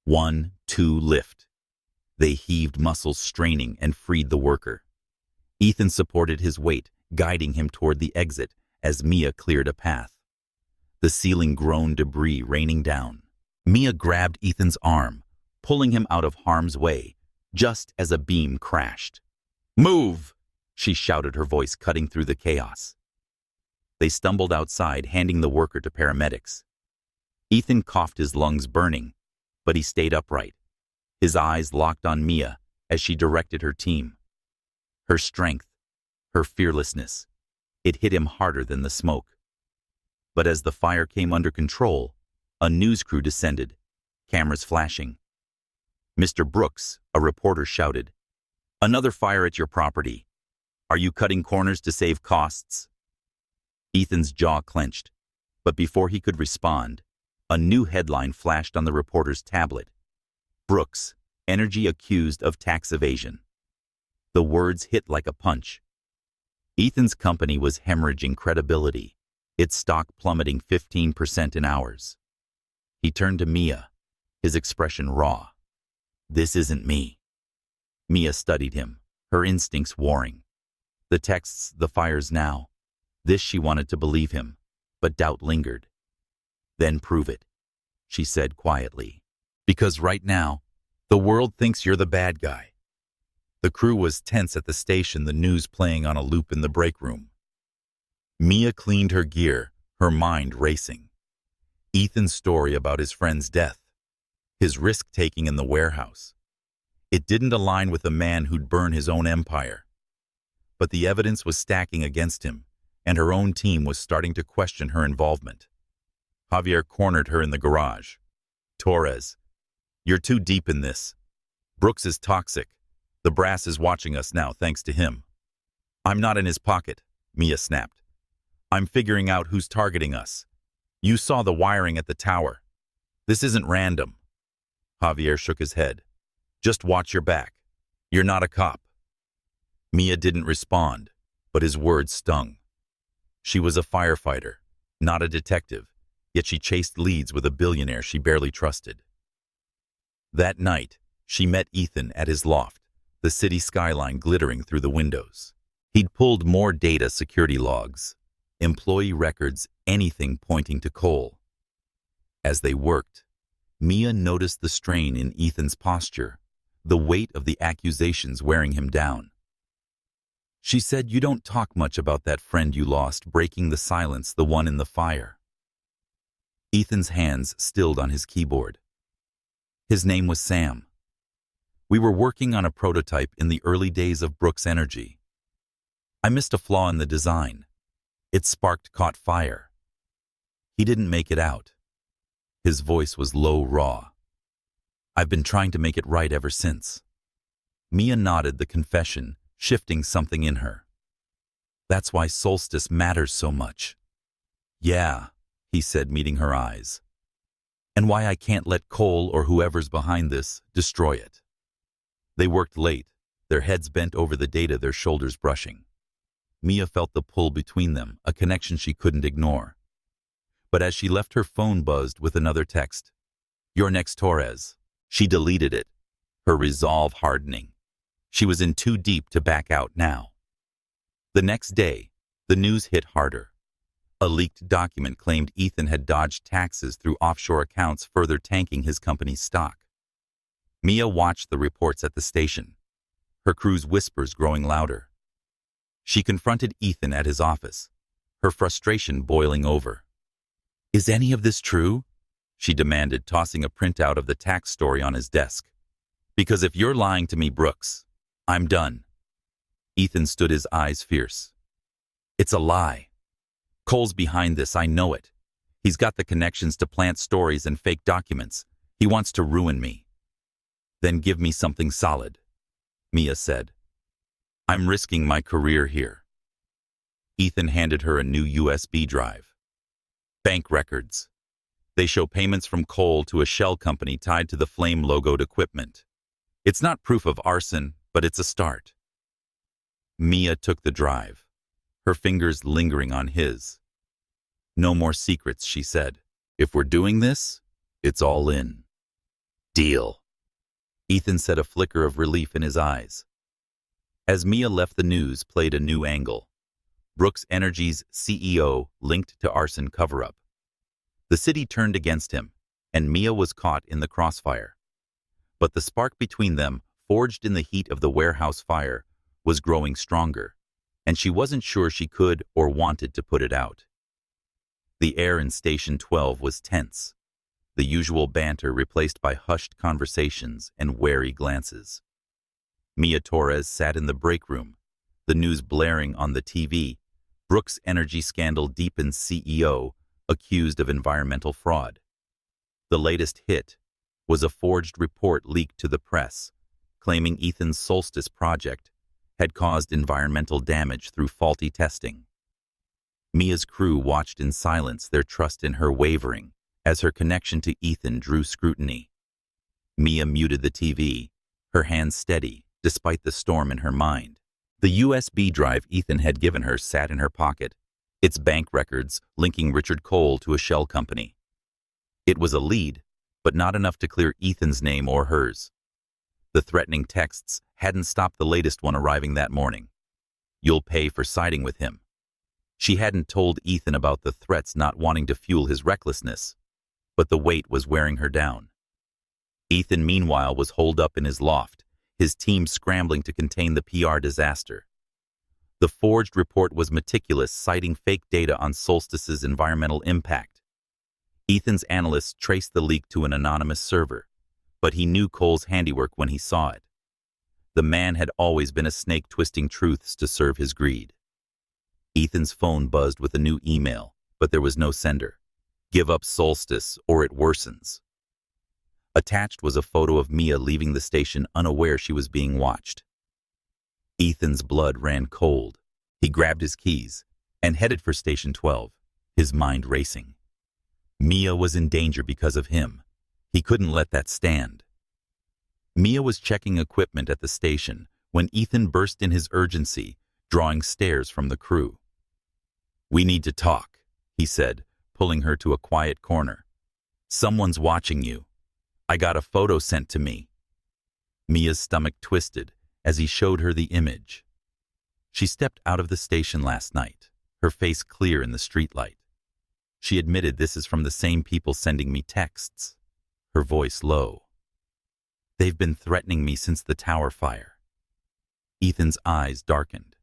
1, 2, lift. They heaved, muscles straining, and freed the worker. Ethan supported his weight, guiding him toward the exit as Mia cleared a path. The ceiling groaned, debris raining down. Mia grabbed Ethan's arm, pulling him out of harm's way, just as a beam crashed. "Move!" she shouted, her voice cutting through the chaos. They stumbled outside, handing the worker to paramedics. Ethan coughed, his lungs burning, but he stayed upright, his eyes locked on Mia as she directed her team. Her strength, her fearlessness, it hit him harder than the smoke. But as the fire came under control, a news crew descended, cameras flashing. "Mr. Brooks," a reporter shouted, "another fire at your property. Are you cutting corners to save costs?" Ethan's jaw clenched, but before he could respond, a new headline flashed on the reporter's tablet. "Brooks, energy accused of tax evasion." The words hit like a punch. Ethan's company was hemorrhaging credibility, its stock plummeting 15% in hours. He turned to Mia, his expression raw. "This isn't me." Mia studied him, her instincts warring. The texts, the fires now. This she wanted to believe him, but doubt lingered. "Then prove it," she said quietly. "Because right now, the world thinks you're the bad guy." The crew was tense at the station, the news playing on a loop in the break room. Mia cleaned her gear, her mind racing. Ethan's story about his friend's death, his risk-taking in the warehouse. It didn't align with a man who'd burn his own empire. But the evidence was stacking against him, and her own team was starting to question her involvement. Javier cornered her in the garage. "Torres, you're too deep in this. Brooks is toxic. The brass is watching us now, thanks to him." "I'm not in his pocket," Mia snapped. "I'm figuring out who's targeting us. You saw the wiring at the tower. This isn't random." Javier shook his head. "Just watch your back. You're not a cop." Mia didn't respond, but his words stung. She was a firefighter, not a detective, yet she chased leads with a billionaire she barely trusted. That night, she met Ethan at his loft, the city skyline glittering through the windows. He'd pulled more data, security logs, employee records, anything pointing to Cole. As they worked, Mia noticed the strain in Ethan's posture, the weight of the accusations wearing him down. She said, "You don't talk much about that friend you lost," breaking the silence, "the one in the fire." Ethan's hands stilled on his keyboard. His name was Sam. "We were working on a prototype in the early days of Brooks Energy. I missed a flaw in the design. Its spark caught fire. He didn't make it out." His voice was low, raw. "I've been trying to make it right ever since." Mia nodded, the confession shifting something in her. "That's why Solstice matters so much." "Yeah," he said, meeting her eyes. "And why I can't let Cole or whoever's behind this destroy it." They worked late, their heads bent over the data, their shoulders brushing. Mia felt the pull between them, a connection she couldn't ignore. but as she left her phone buzzed with another text. "You're next, Torres." She deleted it, her resolve hardening. She was in too deep to back out now. The next day, the news hit harder. A leaked document claimed Ethan had dodged taxes through offshore accounts, further tanking his company's stock. Mia watched the reports at the station, her crew's whispers growing louder. She confronted Ethan at his office, her frustration boiling over. "Is any of this true?" she demanded, tossing a printout of the tax story on his desk. "Because if you're lying to me, Brooks, I'm done." Ethan stood, his eyes fierce. "It's a lie. Cole's behind this, I know it. He's got the connections to plant stories and fake documents. He wants to ruin me." "Then give me something solid," Mia said. "I'm risking my career here." Ethan handed her a new USB drive. Bank records. They show payments from Cole to a shell company tied to the flame-logoed equipment. It's not proof of arson, but it's a start. Mia took the drive, her fingers lingering on his. "No more secrets," she said. "If we're doing this, it's all in." "Deal." Ethan said, a flicker of relief in his eyes. As Mia left, the news played a new angle. Brooks Energy's CEO linked to arson cover-up. The city turned against him, and Mia was caught in the crossfire. But the spark between them, forged in the heat of the warehouse fire, was growing stronger, and she wasn't sure she could or wanted to put it out. The air in Station 12 was tense, the usual banter replaced by hushed conversations and wary glances. Mia Torres sat in the break room, the news blaring on the TV. Brooks Energy scandal deepens, CEO accused of environmental fraud. The latest hit was a forged report leaked to the press, claiming Ethan's Solstice project had caused environmental damage through faulty testing. Mia's crew watched in silence, their trust in her wavering as her connection to Ethan drew scrutiny. Mia muted the TV, her hands steady despite the storm in her mind. The USB drive Ethan had given her sat in her pocket, its bank records linking Richard Cole to a shell company. It was a lead, but not enough to clear Ethan's name or hers. The threatening texts hadn't stopped the latest one arriving that morning. "You'll pay for siding with him." She hadn't told Ethan about the threats not wanting to fuel his recklessness, but the weight was wearing her down. Ethan, meanwhile, was holed up in his loft, his team scrambling to contain the PR disaster. The forged report was meticulous, citing fake data on Solstice's environmental impact. Ethan's analysts traced the leak to an anonymous server, but he knew Cole's handiwork when he saw it. The man had always been a snake, twisting truths to serve his greed. Ethan's phone buzzed with a new email, but there was no sender. "Give up Solstice or it worsens." Attached was a photo of Mia leaving the station, unaware she was being watched. Ethan's blood ran cold. He grabbed his keys and headed for Station 12, his mind racing. Mia was in danger because of him. He couldn't let that stand. Mia was checking equipment at the station when Ethan burst in, his urgency drawing stares from the crew. "We need to talk," he said, pulling her to a quiet corner. "Someone's watching you. I got a photo sent to me." Mia's stomach twisted as he showed her the image. She stepped out of the station last night, her face clear in the streetlight. She admitted, "This is from the same people sending me texts," her voice low. "They've been threatening me since the tower fire." Ethan's eyes darkened.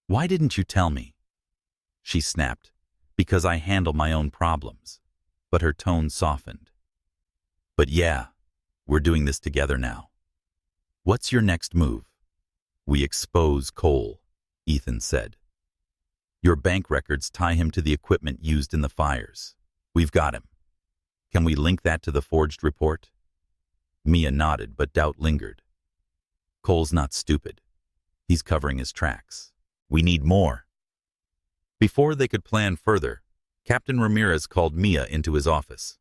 "Why didn't you tell me?" She snapped. "Because I handle my own problems." But her tone softened. "But yeah, we're doing this together now. What's your next move?" "We expose Cole," Ethan said. "Your bank records tie him to the equipment used in the fires. We've got him. Can we link that to the forged report?" Mia nodded, but doubt lingered. "Cole's not stupid. He's covering his tracks. We need more." Before they could plan further, Captain Ramirez called Mia into his office.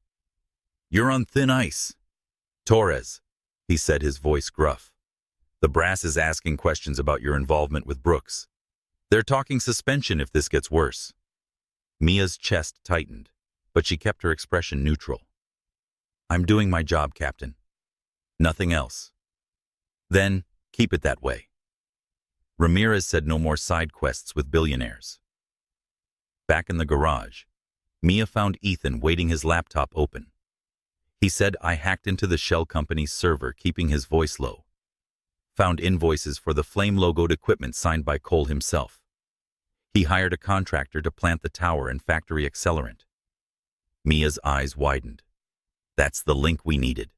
"You're on thin ice." "Torres," he said, his voice gruff. "The brass is asking questions about your involvement with Brooks. They're talking suspension if this gets worse." Mia's chest tightened. but she kept her expression neutral. "I'm doing my job, Captain. Nothing else." "Then, keep it that way." Ramirez said no more side quests with billionaires. Back in the garage, Mia found Ethan waiting, his laptop open. He said, "I hacked into the shell company's server, keeping his voice low. Found invoices for the flame-logoed equipment signed by Cole himself. He hired a contractor to plant the tower and factory accelerant." Mia's eyes widened. "That's the link we needed.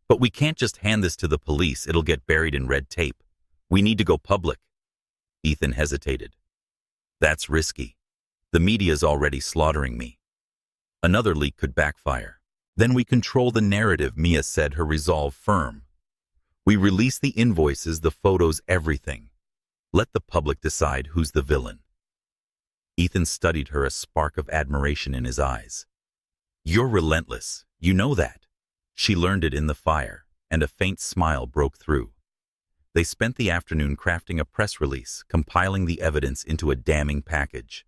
But we can't just hand this to the police, it'll get buried in red tape. We need to go public." Ethan hesitated. "That's risky. The media's already slaughtering me. Another leak could backfire. Then we control the narrative," Mia said, her resolve firm. "We release the invoices, the photos, everything. Let the public decide who's the villain." Ethan studied her, a spark of admiration in his eyes. "You're relentless, you know that." She learned it in the fire, and a faint smile broke through. They spent the afternoon crafting a press release, compiling the evidence into a damning package.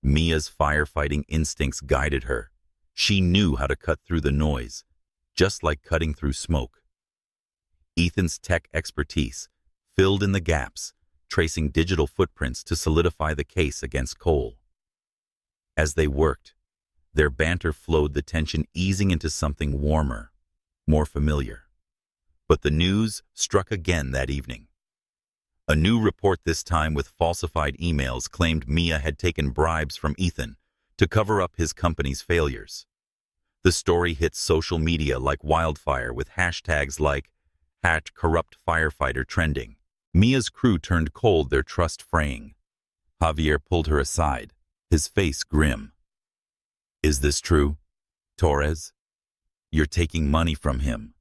Mia's firefighting instincts guided her. She knew how to cut through the noise, just like cutting through smoke. Ethan's tech expertise filled in the gaps, tracing digital footprints to solidify the case against Cole. As they worked, their banter flowed, the tension easing into something warmer, more familiar. But the news struck again that evening. A new report, this time with falsified emails, claimed Mia had taken bribes from Ethan to cover up his company's failures. The story hit social media like wildfire, with hashtags like #corruptfirefighter trending. Mia's crew turned cold, their trust fraying. Javier pulled her aside, his face grim. "Is this true, Torres? You're taking money from him."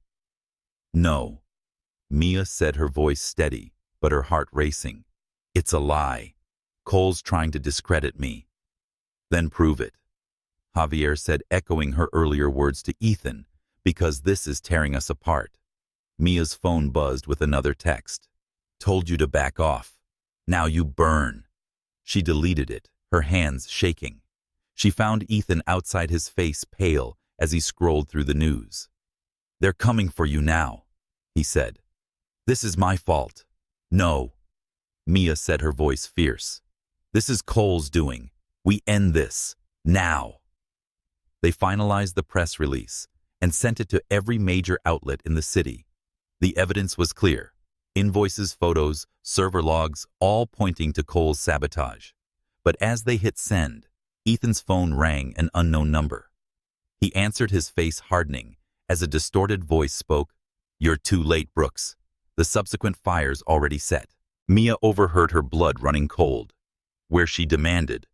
"No," Mia said, her voice steady, but her heart racing. "It's a lie. Cole's trying to discredit me." "Then prove it," Javier said, echoing her earlier words to Ethan, "because this is tearing us apart." Mia's phone buzzed with another text. "Told you to back off. Now you burn." She deleted it, her hands shaking. She found Ethan outside, his face pale as he scrolled through the news. "They're coming for you now," he said. "This is my fault." "No," Mia said, her voice fierce. "This is Cole's doing. We end this. Now." They finalized the press release and sent it to every major outlet in the city. The evidence was clear. Invoices, photos, server logs, all pointing to Cole's sabotage. But as they hit send, Ethan's phone rang, an unknown number. He answered, his face hardening, as a distorted voice spoke. "You're too late, Brooks. The subsequent fire's already set." Mia overheard, her blood running cold. "Where?" she demanded.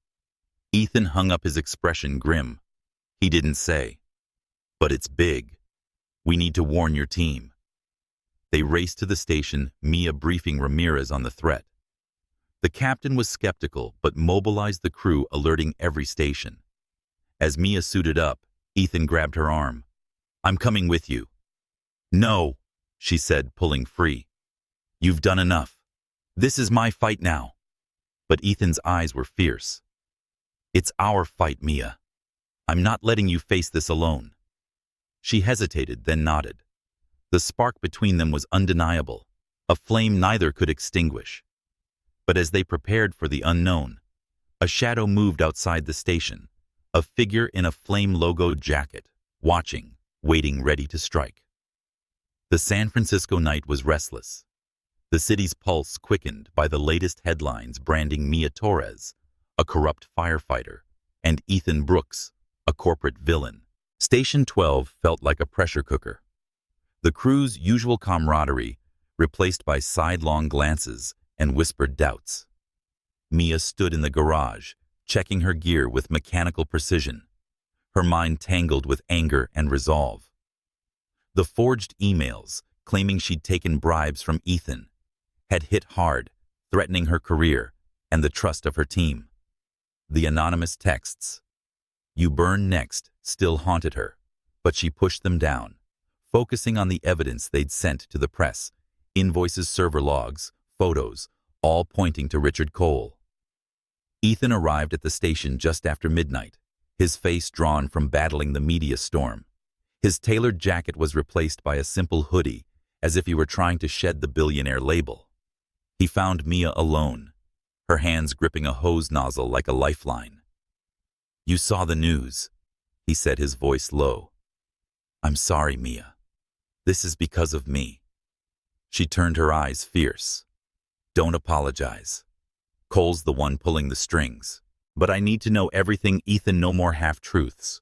Ethan hung up, his expression grim. He didn't say. "But it's big. We need to warn your team." They raced to the station, Mia briefing Ramirez on the threat. The captain was skeptical, but mobilized the crew, alerting every station. As Mia suited up, Ethan grabbed her arm. "I'm coming with you." "No," she said, pulling free. "You've done enough. This is my fight now." But Ethan's eyes were fierce. "It's our fight, Mia. I'm not letting you face this alone." She hesitated, then nodded. The spark between them was undeniable, a flame neither could extinguish. But as they prepared for the unknown, a shadow moved outside the station, a figure in a flame-logoed jacket, watching, waiting, ready to strike. The San Francisco night was restless. The city's pulse quickened by the latest headlines branding Mia Torres, a corrupt firefighter, and Ethan Brooks, a corporate villain. Station 12 felt like a pressure cooker. The crew's usual camaraderie replaced by sidelong glances and whispered doubts. Mia stood in the garage, checking her gear with mechanical precision, her mind tangled with anger and resolve. The forged emails, claiming she'd taken bribes from Ethan, had hit hard, threatening her career and the trust of her team. The anonymous texts, "You burn next," still haunted her, but she pushed them down, focusing on the evidence they'd sent to the press, invoices, server logs, photos, all pointing to Richard Cole. Ethan arrived at the station just after midnight, his face drawn from battling the media storm. His tailored jacket was replaced by a simple hoodie, as if he were trying to shed the billionaire label. He found Mia alone, her hands gripping a hose nozzle like a lifeline. "You saw the news," he said, his voice low. "I'm sorry, Mia. This is because of me." She turned her eyes fierce. "Don't apologize. Cole's the one pulling the strings. But I need to know everything, Ethan, no more half-truths.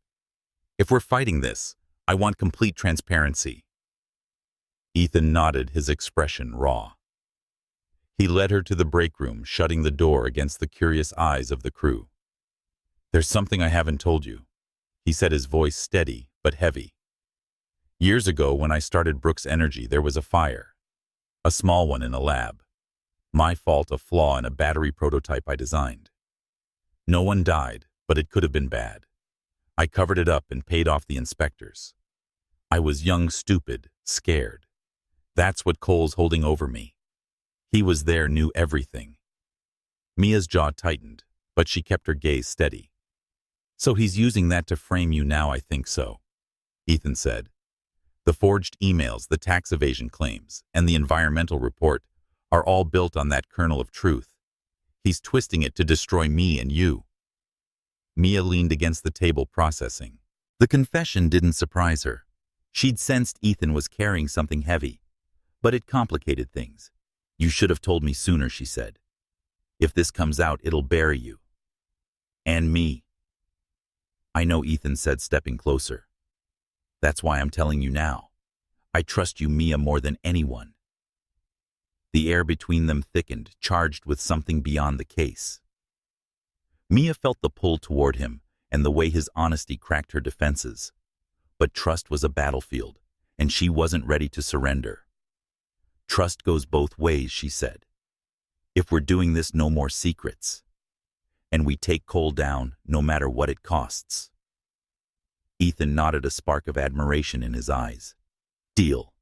If we're fighting this, I want complete transparency." Ethan nodded, his expression raw. He led her to the break room, shutting the door against the curious eyes of the crew. "There's something I haven't told you," he said, his voice steady but heavy. "Years ago, when I started Brooks Energy, there was a fire. A small one in a lab. My fault, a flaw in a battery prototype I designed. No one died, but it could have been bad. I covered it up and paid off the inspectors. I was young, stupid, scared. That's what Cole's holding over me. He was there, knew everything." Mia's jaw tightened, but she kept her gaze steady. "So he's using that to frame you now?" "I think so," Ethan said. "The forged emails, the tax evasion claims, and the environmental report are all built on that kernel of truth. He's twisting it to destroy me and you." Mia leaned against the table, processing. The confession didn't surprise her. She'd sensed Ethan was carrying something heavy, but it complicated things. "You should have told me sooner," she said. "If this comes out, it'll bury you. And me." "I know," Ethan said, stepping closer. "That's why I'm telling you now. I trust you, Mia, more than anyone." The air between them thickened, charged with something beyond the case. Mia felt the pull toward him and the way his honesty cracked her defenses. But trust was a battlefield, and she wasn't ready to surrender. "Trust goes both ways," she said. "If we're doing this, no more secrets. And we take Cole down, no matter what it costs." Ethan nodded, a spark of admiration in his eyes. "Deal."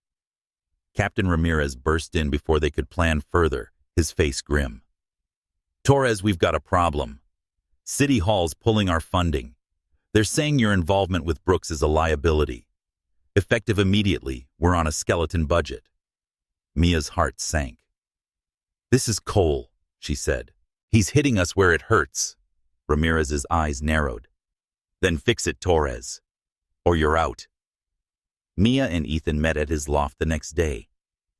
Captain Ramirez burst in before they could plan further, his face grim. "Torres, we've got a problem. City Hall's pulling our funding. They're saying your involvement with Brooks is a liability. Effective immediately, we're on a skeleton budget." Mia's heart sank. "This is Cole," she said. "He's hitting us where it hurts." Ramirez's eyes narrowed. "Then fix it, Torres, or you're out." Mia and Ethan met at his loft the next day,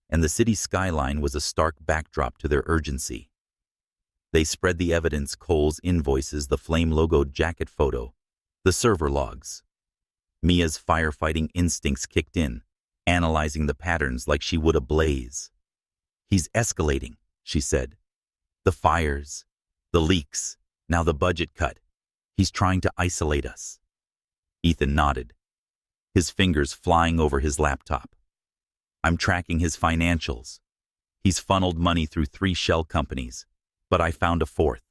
and the city skyline was a stark backdrop to their urgency. They spread the evidence: Cole's invoices, the flame-logoed jacket photo, the server logs. Mia's firefighting instincts kicked in, analyzing the patterns like she would a blaze. "He's escalating," she said. "The fires, the leaks, now the budget cut. He's trying to isolate us." Ethan nodded, his fingers flying over his laptop. "I'm tracking his financials. He's funneled money through 3 shell companies, but I found a 4th.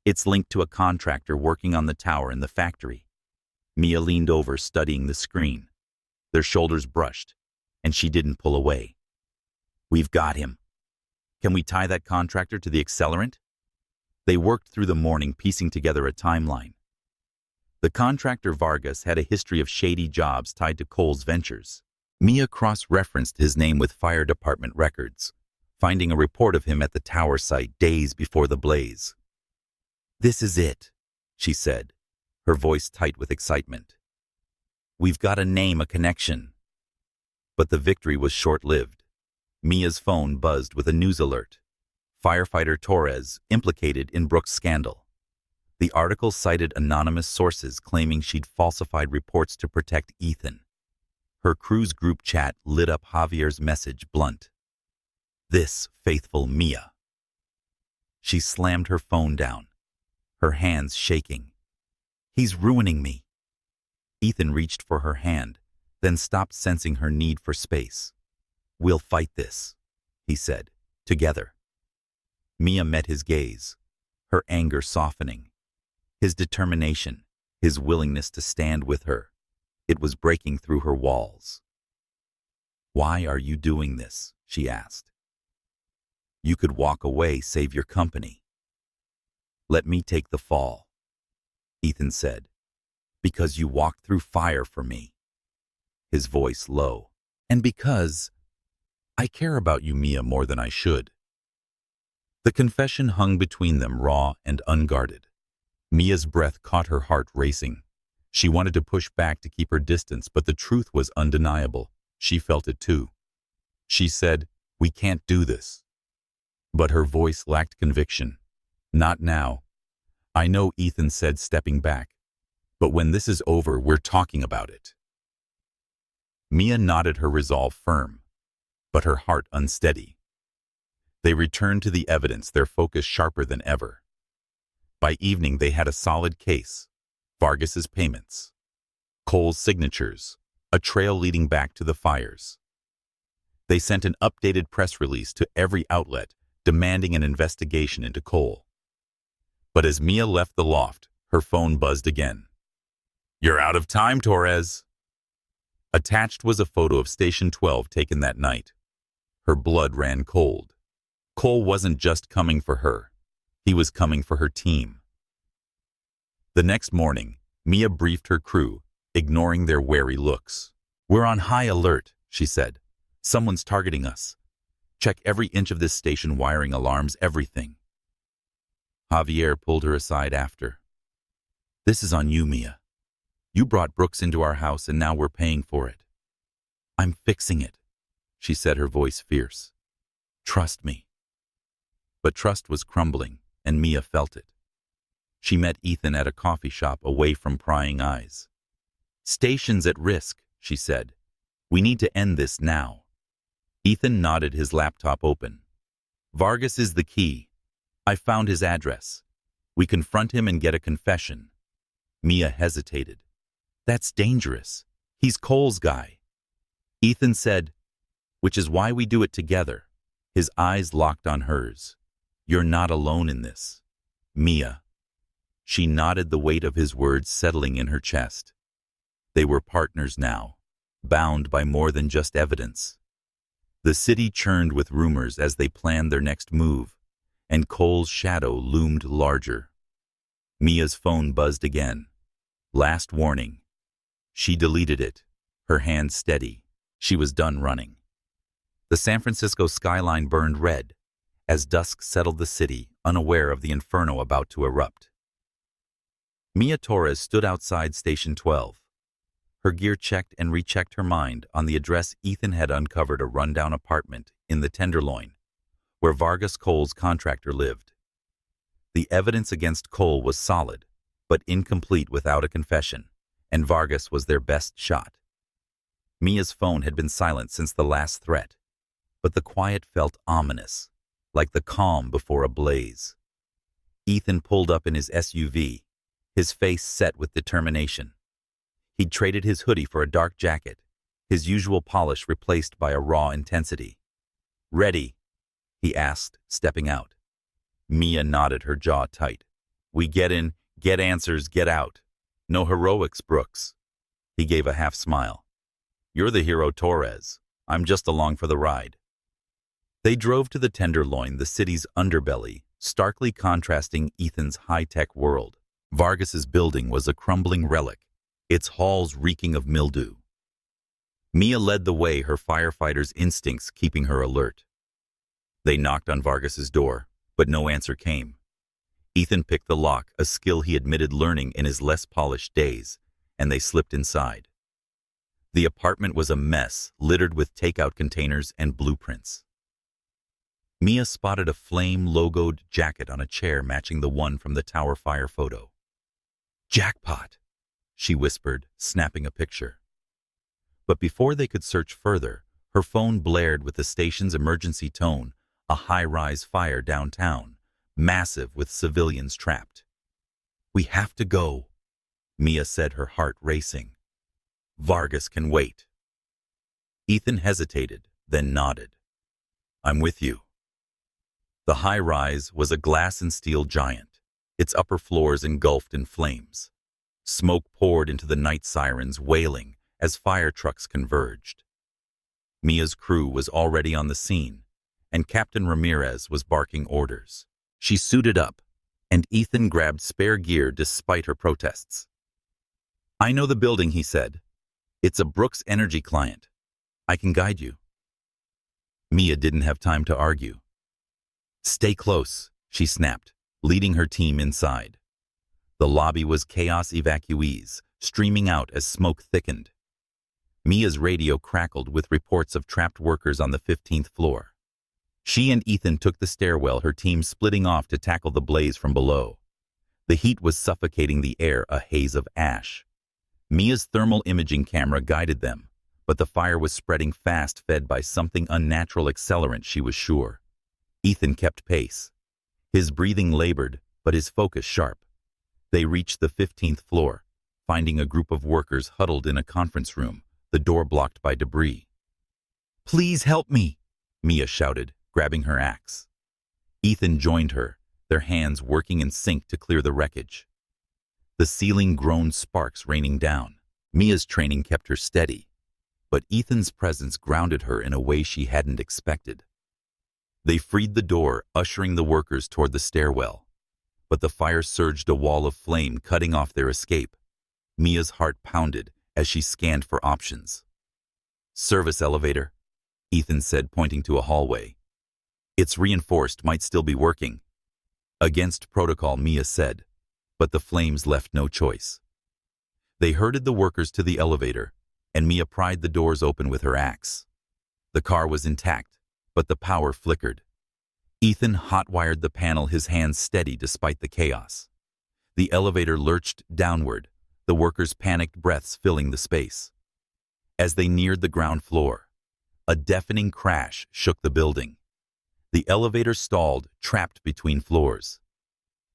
It's linked to a contractor working on the tower in the factory." Mia leaned over, studying the screen. Their shoulders brushed, and she didn't pull away. "We've got him. Can we tie that contractor to the accelerant?" They worked through the morning, piecing together a timeline. The contractor Vargas had a history of shady jobs tied to Cole's ventures. Mia cross-referenced his name with fire department records, finding a report of him at the tower site days before the blaze. "This is it," she said, her voice tight with excitement. "We've got a name, a connection." But the victory was short-lived. Mia's phone buzzed with a news alert. Firefighter Torres implicated in Brooks scandal. The article cited anonymous sources claiming she'd falsified reports to protect Ethan. Her crew's group chat lit up, Javier's message blunt. "This faithful Mia." She slammed her phone down, her hands shaking. "He's ruining me." Ethan reached for her hand, then stopped, sensing her need for space. "We'll fight this," he said, "together." Mia met his gaze, her anger softening. His determination, his willingness to stand with her, it was breaking through her walls. "Why are you doing this?" she asked. "You could walk away, save your company." "Let me take the fall," Ethan said, Because you walked through fire for me. His voice low. And because I care about you, Mia, more than I should. The confession hung between them, raw and unguarded. Mia's breath caught her heart racing. She wanted to push back to keep her distance, but the truth was undeniable. She felt it too. She said, "We can't do this." But her voice lacked conviction. "Not now." "I know," Ethan said, stepping back. "But when this is over, we're talking about it." Mia nodded, her resolve firm, but her heart unsteady. They returned to the evidence, their focus sharper than ever. By evening, they had a solid case: Vargas's payments, Cole's signatures, a trail leading back to the fires. They sent an updated press release to every outlet, demanding an investigation into Cole. But as Mia left the loft, her phone buzzed again. "You're out of time, Torres." Attached was a photo of Station 12 taken that night. Her blood ran cold. Cole wasn't just coming for her. He was coming for her team. The next morning, Mia briefed her crew, ignoring their wary looks. "We're on high alert," she said. "Someone's targeting us. Check every inch of this station, wiring, alarms, everything." Javier pulled her aside after. "This is on you, Mia. You brought Brooks into our house and now we're paying for it." "I'm fixing it," she said, her voice fierce. "Trust me." But trust was crumbling, and Mia felt it. She met Ethan at a coffee shop away from prying eyes. "Station's at risk," she said. "We need to end this now." Ethan nodded, his laptop open. "Vargas is the key. I found his address. We confront him and get a confession." Mia hesitated. "That's dangerous. He's Cole's guy." Ethan said, "Which is why we do it together." His eyes locked on hers. "You're not alone in this, Mia." She nodded, the weight of his words settling in her chest. They were partners now, bound by more than just evidence. The city churned with rumors as they planned their next move, and Cole's shadow loomed larger. Mia's phone buzzed again. Last warning. She deleted it, her hand steady. She was done running. The San Francisco skyline burned red as dusk settled the city, unaware of the inferno about to erupt. Mia Torres stood outside Station 12. Her gear checked and rechecked, her mind on the address. Ethan had uncovered a rundown apartment in the Tenderloin, where Vargas, Cole's contractor, lived. The evidence against Cole was solid, but incomplete without a confession, and Vargas was their best shot. Mia's phone had been silent since the last threat, but the quiet felt ominous, like the calm before a blaze. Ethan pulled up in his SUV, his face set with determination. He'd traded his hoodie for a dark jacket, his usual polish replaced by a raw intensity. "Ready?" he asked, stepping out. Mia nodded, her jaw tight. "We get in, get answers, get out. No heroics, Brooks." He gave a half smile. "You're the hero, Torres. I'm just along for the ride." They drove to the Tenderloin, the city's underbelly, starkly contrasting Ethan's high-tech world. Vargas's building was a crumbling relic, its halls reeking of mildew. Mia led the way, her firefighter's instincts keeping her alert. They knocked on Vargas's door, but no answer came. Ethan picked the lock, a skill he admitted learning in his less polished days, and they slipped inside. The apartment was a mess, littered with takeout containers and blueprints. Mia spotted a flame-logoed jacket on a chair matching the one from the tower fire photo. "Jackpot," she whispered, snapping a picture. But before they could search further, her phone blared with the station's emergency tone, a high-rise fire downtown, massive with civilians trapped. "We have to go," Mia said, her heart racing. "Vargas can wait." Ethan hesitated, then nodded. "I'm with you." The high-rise was a glass and steel giant, its upper floors engulfed in flames. Smoke poured into the night sirens, wailing as fire trucks converged. Mia's crew was already on the scene, and Captain Ramirez was barking orders. She suited up, and Ethan grabbed spare gear despite her protests. I know the building, he said. It's a Brooks Energy client. I can guide you. Mia didn't have time to argue. Stay close, she snapped, leading her team inside. The lobby was chaos evacuees, streaming out as smoke thickened. Mia's radio crackled with reports of trapped workers on the 15th floor. She and Ethan took the stairwell, her team splitting off to tackle the blaze from below. The heat was suffocating the air, a haze of ash. Mia's thermal imaging camera guided them, but the fire was spreading fast, fed by something unnatural accelerant, she was sure. Ethan kept pace. His breathing labored, but his focus sharp. They reached the 15th floor, finding a group of workers huddled in a conference room, the door blocked by debris. Please help me, Mia shouted, grabbing her axe. Ethan joined her, their hands working in sync to clear the wreckage. The ceiling groaned, sparks raining down. Mia's training kept her steady, but Ethan's presence grounded her in a way she hadn't expected. They freed the door, ushering the workers toward the stairwell. But the fire surged, a wall of flame cutting off their escape. Mia's heart pounded as she scanned for options. Service elevator, Ethan said, pointing to a hallway. It's reinforced, might still be working. Against protocol, Mia said, but the flames left no choice. They herded the workers to the elevator, and Mia pried the doors open with her axe. The car was intact, but the power flickered. Ethan hot-wired the panel, his hands steady despite the chaos. The elevator lurched downward, the workers' panicked breaths filling the space. As they neared the ground floor, a deafening crash shook the building. The elevator stalled, trapped between floors.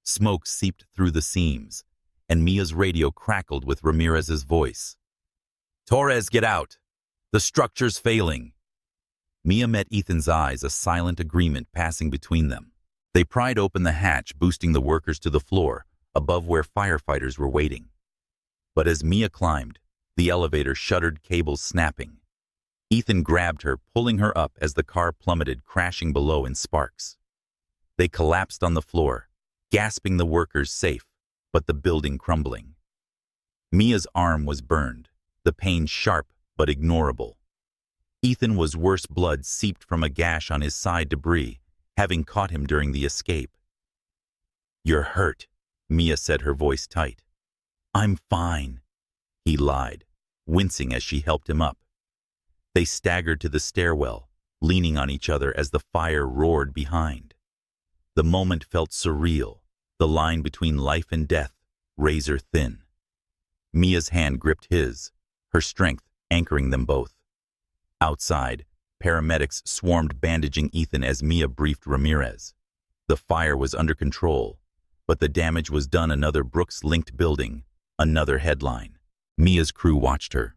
Smoke seeped through the seams, and Mia's radio crackled with Ramirez's voice. Torres, get out! The structure's failing! Mia met Ethan's eyes, a silent agreement passing between them. They pried open the hatch, boosting the workers to the floor, above where firefighters were waiting. But as Mia climbed, the elevator shuddered, cables snapping. Ethan grabbed her, pulling her up as the car plummeted, crashing below in sparks. They collapsed on the floor, gasping, the workers safe, but the building crumbling. Mia's arm was burned, the pain sharp but ignorable. Ethan was worse, blood seeped from a gash on his side, debris having caught him during the escape. You're hurt, Mia said, her voice tight. I'm fine, he lied, wincing as she helped him up. They staggered to the stairwell, leaning on each other as the fire roared behind. The moment felt surreal, the line between life and death razor thin. Mia's hand gripped his, her strength anchoring them both. Outside, paramedics swarmed, bandaging Ethan as Mia briefed Ramirez. The fire was under control, but the damage was done. Another Brooks-linked building, another headline. Mia's crew watched her.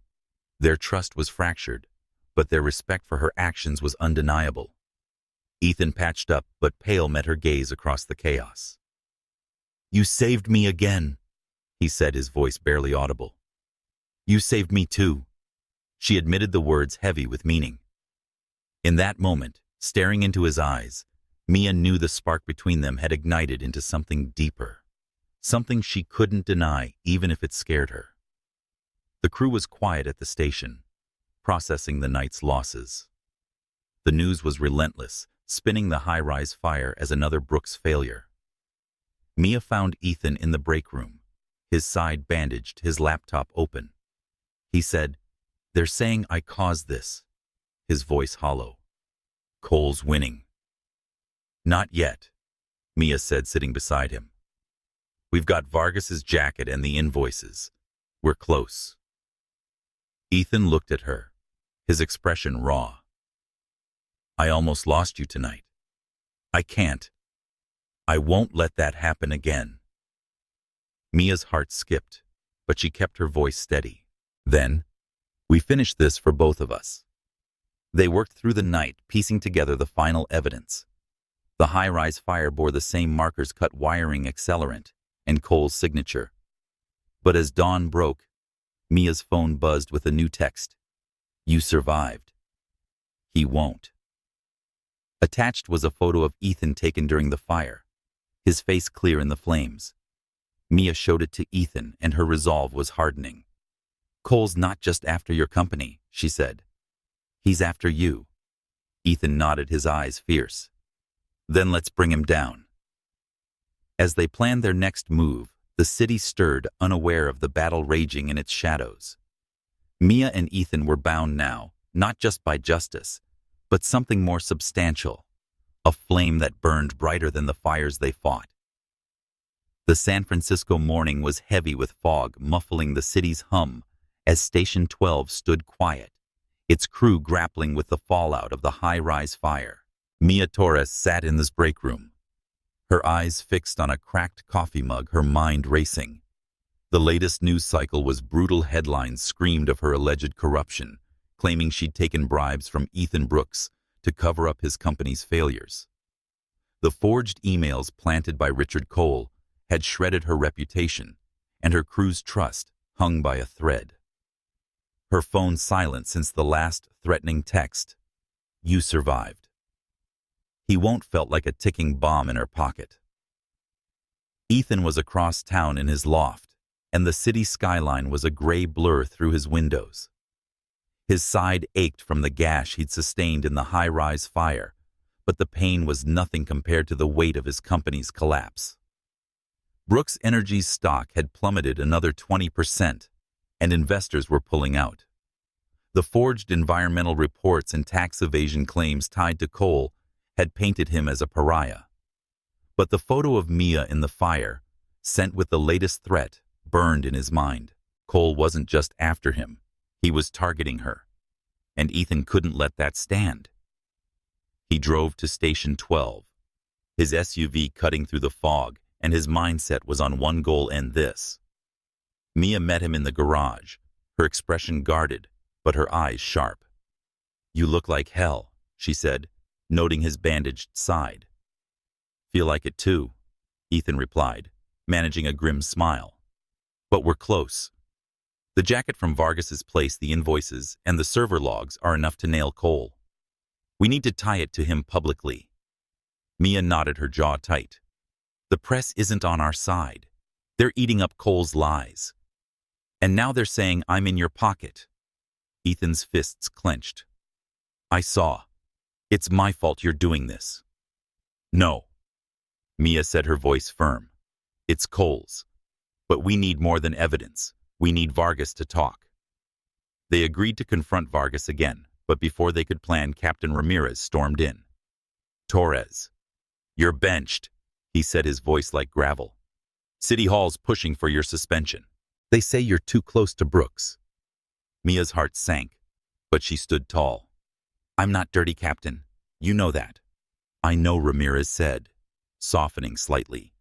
Their trust was fractured, but their respect for her actions was undeniable. Ethan patched up, but pale, met her gaze across the chaos. You saved me again, he said, his voice barely audible. You saved me too. She admitted, the words heavy with meaning. In that moment, staring into his eyes, Mia knew the spark between them had ignited into something deeper, something she couldn't deny even if it scared her. The crew was quiet at the station, processing the night's losses. The news was relentless, spinning the high-rise fire as another Brooks failure. Mia found Ethan in the break room, his side bandaged, his laptop open. He said, "They're saying I caused this," his voice hollow. "Cole's winning." "Not yet," Mia said, sitting beside him. "We've got Vargas's jacket and the invoices. We're close." Ethan looked at her, his expression raw. "I almost lost you tonight. I can't. I won't let that happen again." Mia's heart skipped, but she kept her voice steady. "Then, we finished this for both of us." They worked through the night, piecing together the final evidence. The high-rise fire bore the same markers: cut wiring, accelerant, and Cole's signature. But as dawn broke, Mia's phone buzzed with a new text. "You survived. He won't." Attached was a photo of Ethan taken during the fire, his face clear in the flames. Mia showed it to Ethan, and her resolve was hardening. Cole's not just after your company, she said. He's after you. Ethan nodded, his eyes fierce. Then let's bring him down. As they planned their next move, the city stirred, unaware of the battle raging in its shadows. Mia and Ethan were bound now, not just by justice, but something more substantial, a flame that burned brighter than the fires they fought. The San Francisco morning was heavy with fog, muffling the city's hum as Station 12 stood quiet, its crew grappling with the fallout of the high-rise fire. Mia Torres sat in this break room, her eyes fixed on a cracked coffee mug, her mind racing. The latest news cycle was brutal. Headlines screamed of her alleged corruption, claiming she'd taken bribes from Ethan Brooks to cover up his company's failures. The forged emails planted by Richard Cole had shredded her reputation, and her crew's trust hung by a thread. Her phone silent since the last threatening text. You survived. He won't felt like a ticking bomb in her pocket. Ethan was across town in his loft, and the city skyline was a gray blur through his windows. His side ached from the gash he'd sustained in the high-rise fire, but the pain was nothing compared to the weight of his company's collapse. Brooks Energy's stock had plummeted another 20%, and investors were pulling out. The forged environmental reports and tax evasion claims tied to Cole had painted him as a pariah. But the photo of Mia in the fire, sent with the latest threat, burned in his mind. Cole wasn't just after him, he was targeting her, and Ethan couldn't let that stand. He drove to Station 12, his SUV cutting through the fog, and his mindset was on one goal: end this. Mia met him in the garage, her expression guarded, but her eyes sharp. You look like hell, she said, noting his bandaged side. Feel like it too, Ethan replied, managing a grim smile. But we're close. The jacket from Vargas's place, the invoices, and the server logs are enough to nail Cole. We need to tie it to him publicly. Mia nodded, her jaw tight. The press isn't on our side. They're eating up Cole's lies. And now they're saying I'm in your pocket. Ethan's fists clenched. I saw. It's my fault you're doing this. No. Mia said, her voice firm. It's Cole's. But we need more than evidence. We need Vargas to talk. They agreed to confront Vargas again, but before they could plan, Captain Ramirez stormed in. Torres. You're benched, he said, his voice like gravel. City Hall's pushing for your suspension. They say you're too close to Brooks. Mia's heart sank, but she stood tall. I'm not dirty, Captain. You know that. I know, Ramirez said, softening slightly.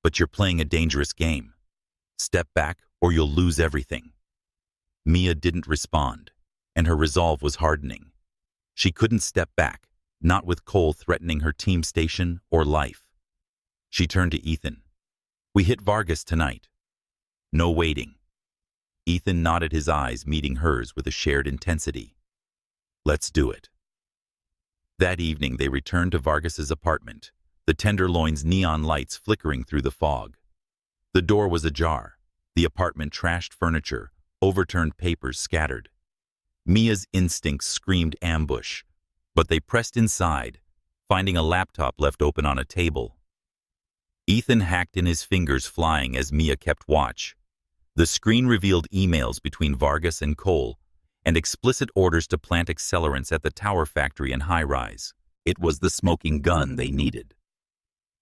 But you're playing a dangerous game. Step back or you'll lose everything. Mia didn't respond, and her resolve was hardening. She couldn't step back, not with Cole threatening her team station or life. She turned to Ethan. We hit Vargas tonight. No waiting. Ethan nodded, his eyes meeting hers with a shared intensity. Let's do it. That evening they returned to Vargas's apartment, the Tenderloin's neon lights flickering through the fog. The door was ajar, the apartment trashed furniture, overturned papers scattered. Mia's instincts screamed ambush, but they pressed inside, finding a laptop left open on a table. Ethan hacked in, his fingers flying as Mia kept watch. The screen revealed emails between Vargas and Cole, and explicit orders to plant accelerants at the tower factory and high-rise. It was the smoking gun they needed.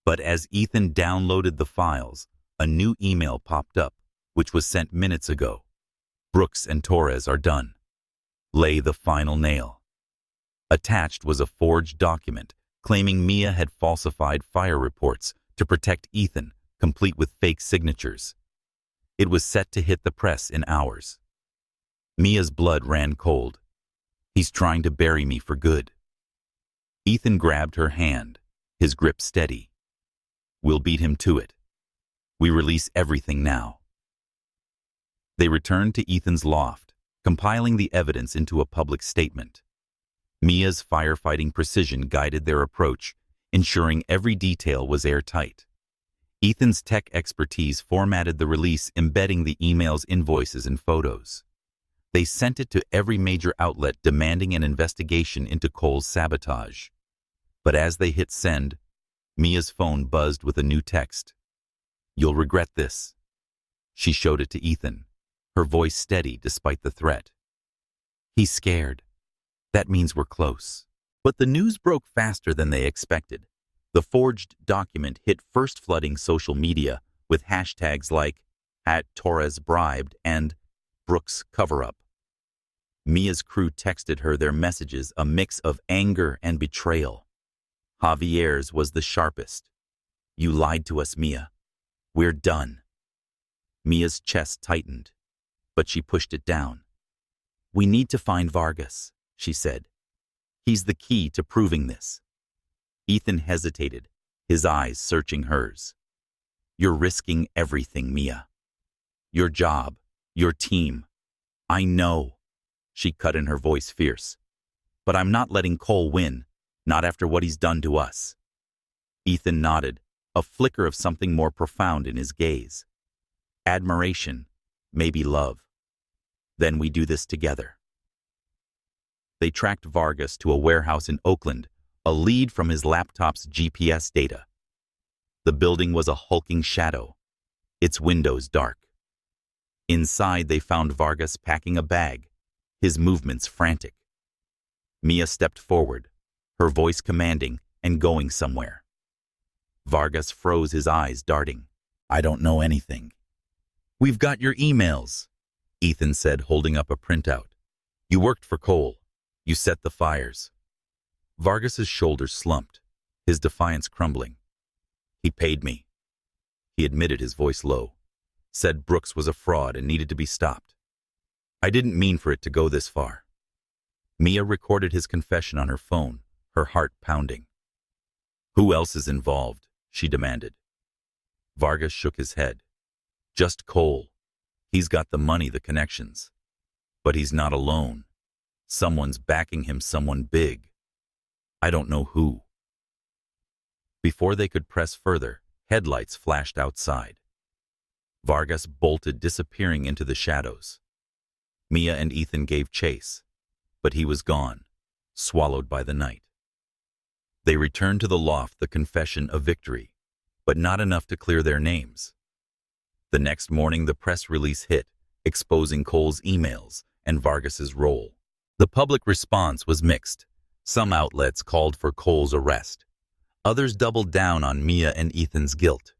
But as Ethan downloaded the files, a new email popped up, which was sent minutes ago. Brooks and Torres are done. Lay the final nail. Attached was a forged document claiming Mia had falsified fire reports to protect Ethan, complete with fake signatures. It was set to hit the press in hours. Mia's blood ran cold. He's trying to bury me for good. Ethan grabbed her hand, his grip steady. We'll beat him to it. We release everything now. They returned to Ethan's loft, compiling the evidence into a public statement. Mia's firefighting precision guided their approach, ensuring every detail was airtight. Ethan's tech expertise formatted the release, embedding the email's invoices and photos. They sent it to every major outlet demanding an investigation into Cole's sabotage. But as they hit send, Mia's phone buzzed with a new text. "You'll regret this." She showed it to Ethan, her voice steady despite the threat. He's scared. That means we're close. But the news broke faster than they expected. The forged document hit first, flooding social media with hashtags like @Torres bribed and Brooks cover-up. Mia's crew texted her their messages, a mix of anger and betrayal. Javier's was the sharpest. "You lied to us, Mia. We're done." Mia's chest tightened, but she pushed it down. "We need to find Vargas," she said. "He's the key to proving this." Ethan hesitated, his eyes searching hers. "You're risking everything, Mia. Your job, your team. I know." She cut in, her voice fierce. "But I'm not letting Cole win, not after what he's done to us." Ethan nodded, a flicker of something more profound in his gaze. "Admiration, maybe love. Then we do this together." They tracked Vargas to a warehouse in Oakland, a lead from his laptop's GPS data. The building was a hulking shadow, its windows dark. Inside, they found Vargas packing a bag, his movements frantic. Mia stepped forward, her voice commanding and going somewhere. Vargas froze, his eyes darting. "I don't know anything." "We've got your emails," Ethan said, holding up a printout. "You worked for Cole. You set the fires." Vargas's shoulders slumped, his defiance crumbling. "He paid me," he admitted, his voice low. "Said Brooks was a fraud and needed to be stopped. I didn't mean for it to go this far." Mia recorded his confession on her phone, her heart pounding. "Who else is involved?" she demanded. Vargas shook his head. "Just Cole. He's got the money, the connections. But he's not alone. Someone's backing him, someone big. I don't know who." Before they could press further, headlights flashed outside. Vargas bolted, disappearing into the shadows. Mia and Ethan gave chase, but he was gone, swallowed by the night. They returned to the loft, the confession a victory, but not enough to clear their names. The next morning, the press release hit, exposing Cole's emails and Vargas's role. The public response was mixed. Some outlets called for Cole's arrest. Others doubled down on Mia and Ethan's guilt.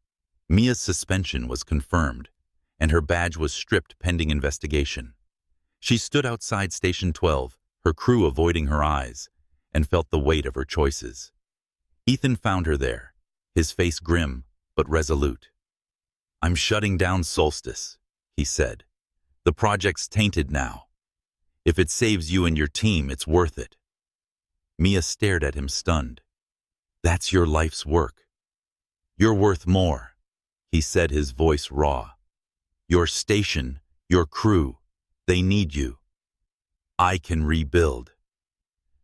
Mia's suspension was confirmed, and her badge was stripped pending investigation. She stood outside Station 12, her crew avoiding her eyes, and felt the weight of her choices. Ethan found her there, his face grim but resolute. "I'm shutting down Solstice," he said. "The project's tainted now. If it saves you and your team, it's worth it." Mia stared at him, stunned. "That's your life's work." "You're worth more," he said, his voice raw. "Your station, your crew, they need you. I can rebuild."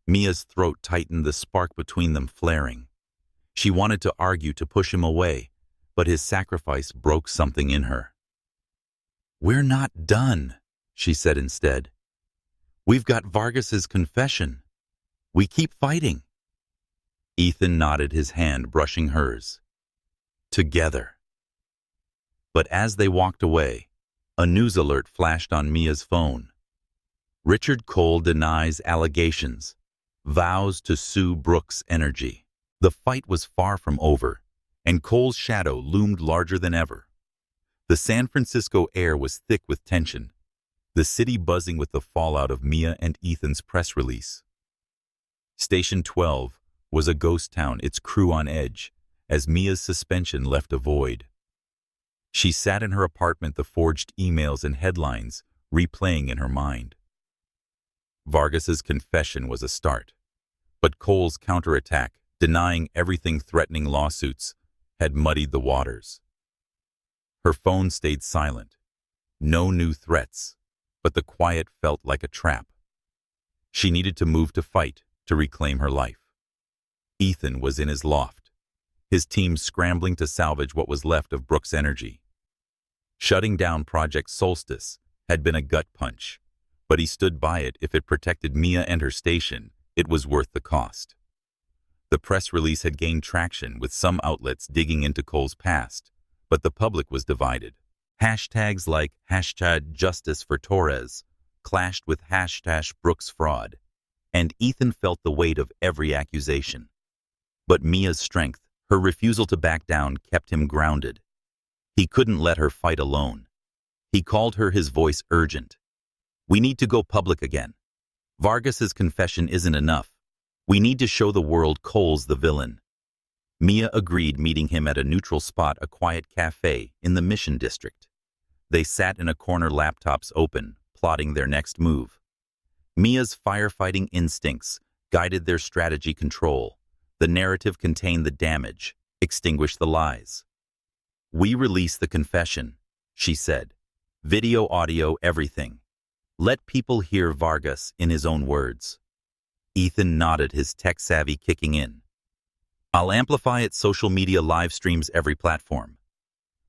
Mia's throat tightened, the spark between them flaring. She wanted to argue, to push him away, but his sacrifice broke something in her. "We're not done," she said instead. "We've got Vargas's confession. We keep fighting." Ethan nodded, his hand brushing hers. "Together." But as they walked away, a news alert flashed on Mia's phone. "Richard Cole denies allegations, vows to sue Brooks Energy." The fight was far from over, and Cole's shadow loomed larger than ever. The San Francisco air was thick with tension, the city buzzing with the fallout of Mia and Ethan's press release. Station 12 was a ghost town, its crew on edge, as Mia's suspension left a void. She sat in her apartment, the forged emails and headlines replaying in her mind. Vargas's confession was a start, but Cole's counterattack, denying everything, threatening lawsuits, had muddied the waters. Her phone stayed silent. No new threats, but the quiet felt like a trap. She needed to move, to fight, to reclaim her life. Ethan was in his loft, his team scrambling to salvage what was left of Brooks' energy. Shutting down Project Solstice had been a gut punch, but he stood by it. If it protected Mia and her station, it was worth the cost. The press release had gained traction, with some outlets digging into Cole's past, but the public was divided. Hashtags like #JusticeForTorres clashed with #BrooksFraud, and Ethan felt the weight of every accusation. But Mia's strength, her refusal to back down, kept him grounded. He couldn't let her fight alone. He called her, his voice urgent. "We need to go public again. Vargas's confession isn't enough. We need to show the world Cole's the villain." Mia agreed, meeting him at a neutral spot, a quiet cafe in the Mission District. They sat in a corner, laptops open, plotting their next move. Mia's firefighting instincts guided their strategy. Control the narrative, contain the damage, extinguish the lies. "We release the confession," she said. "Video, audio, everything. Let people hear Vargas in his own words." Ethan nodded, his tech savvy kicking in. "I'll amplify it, social media, live streams, every platform.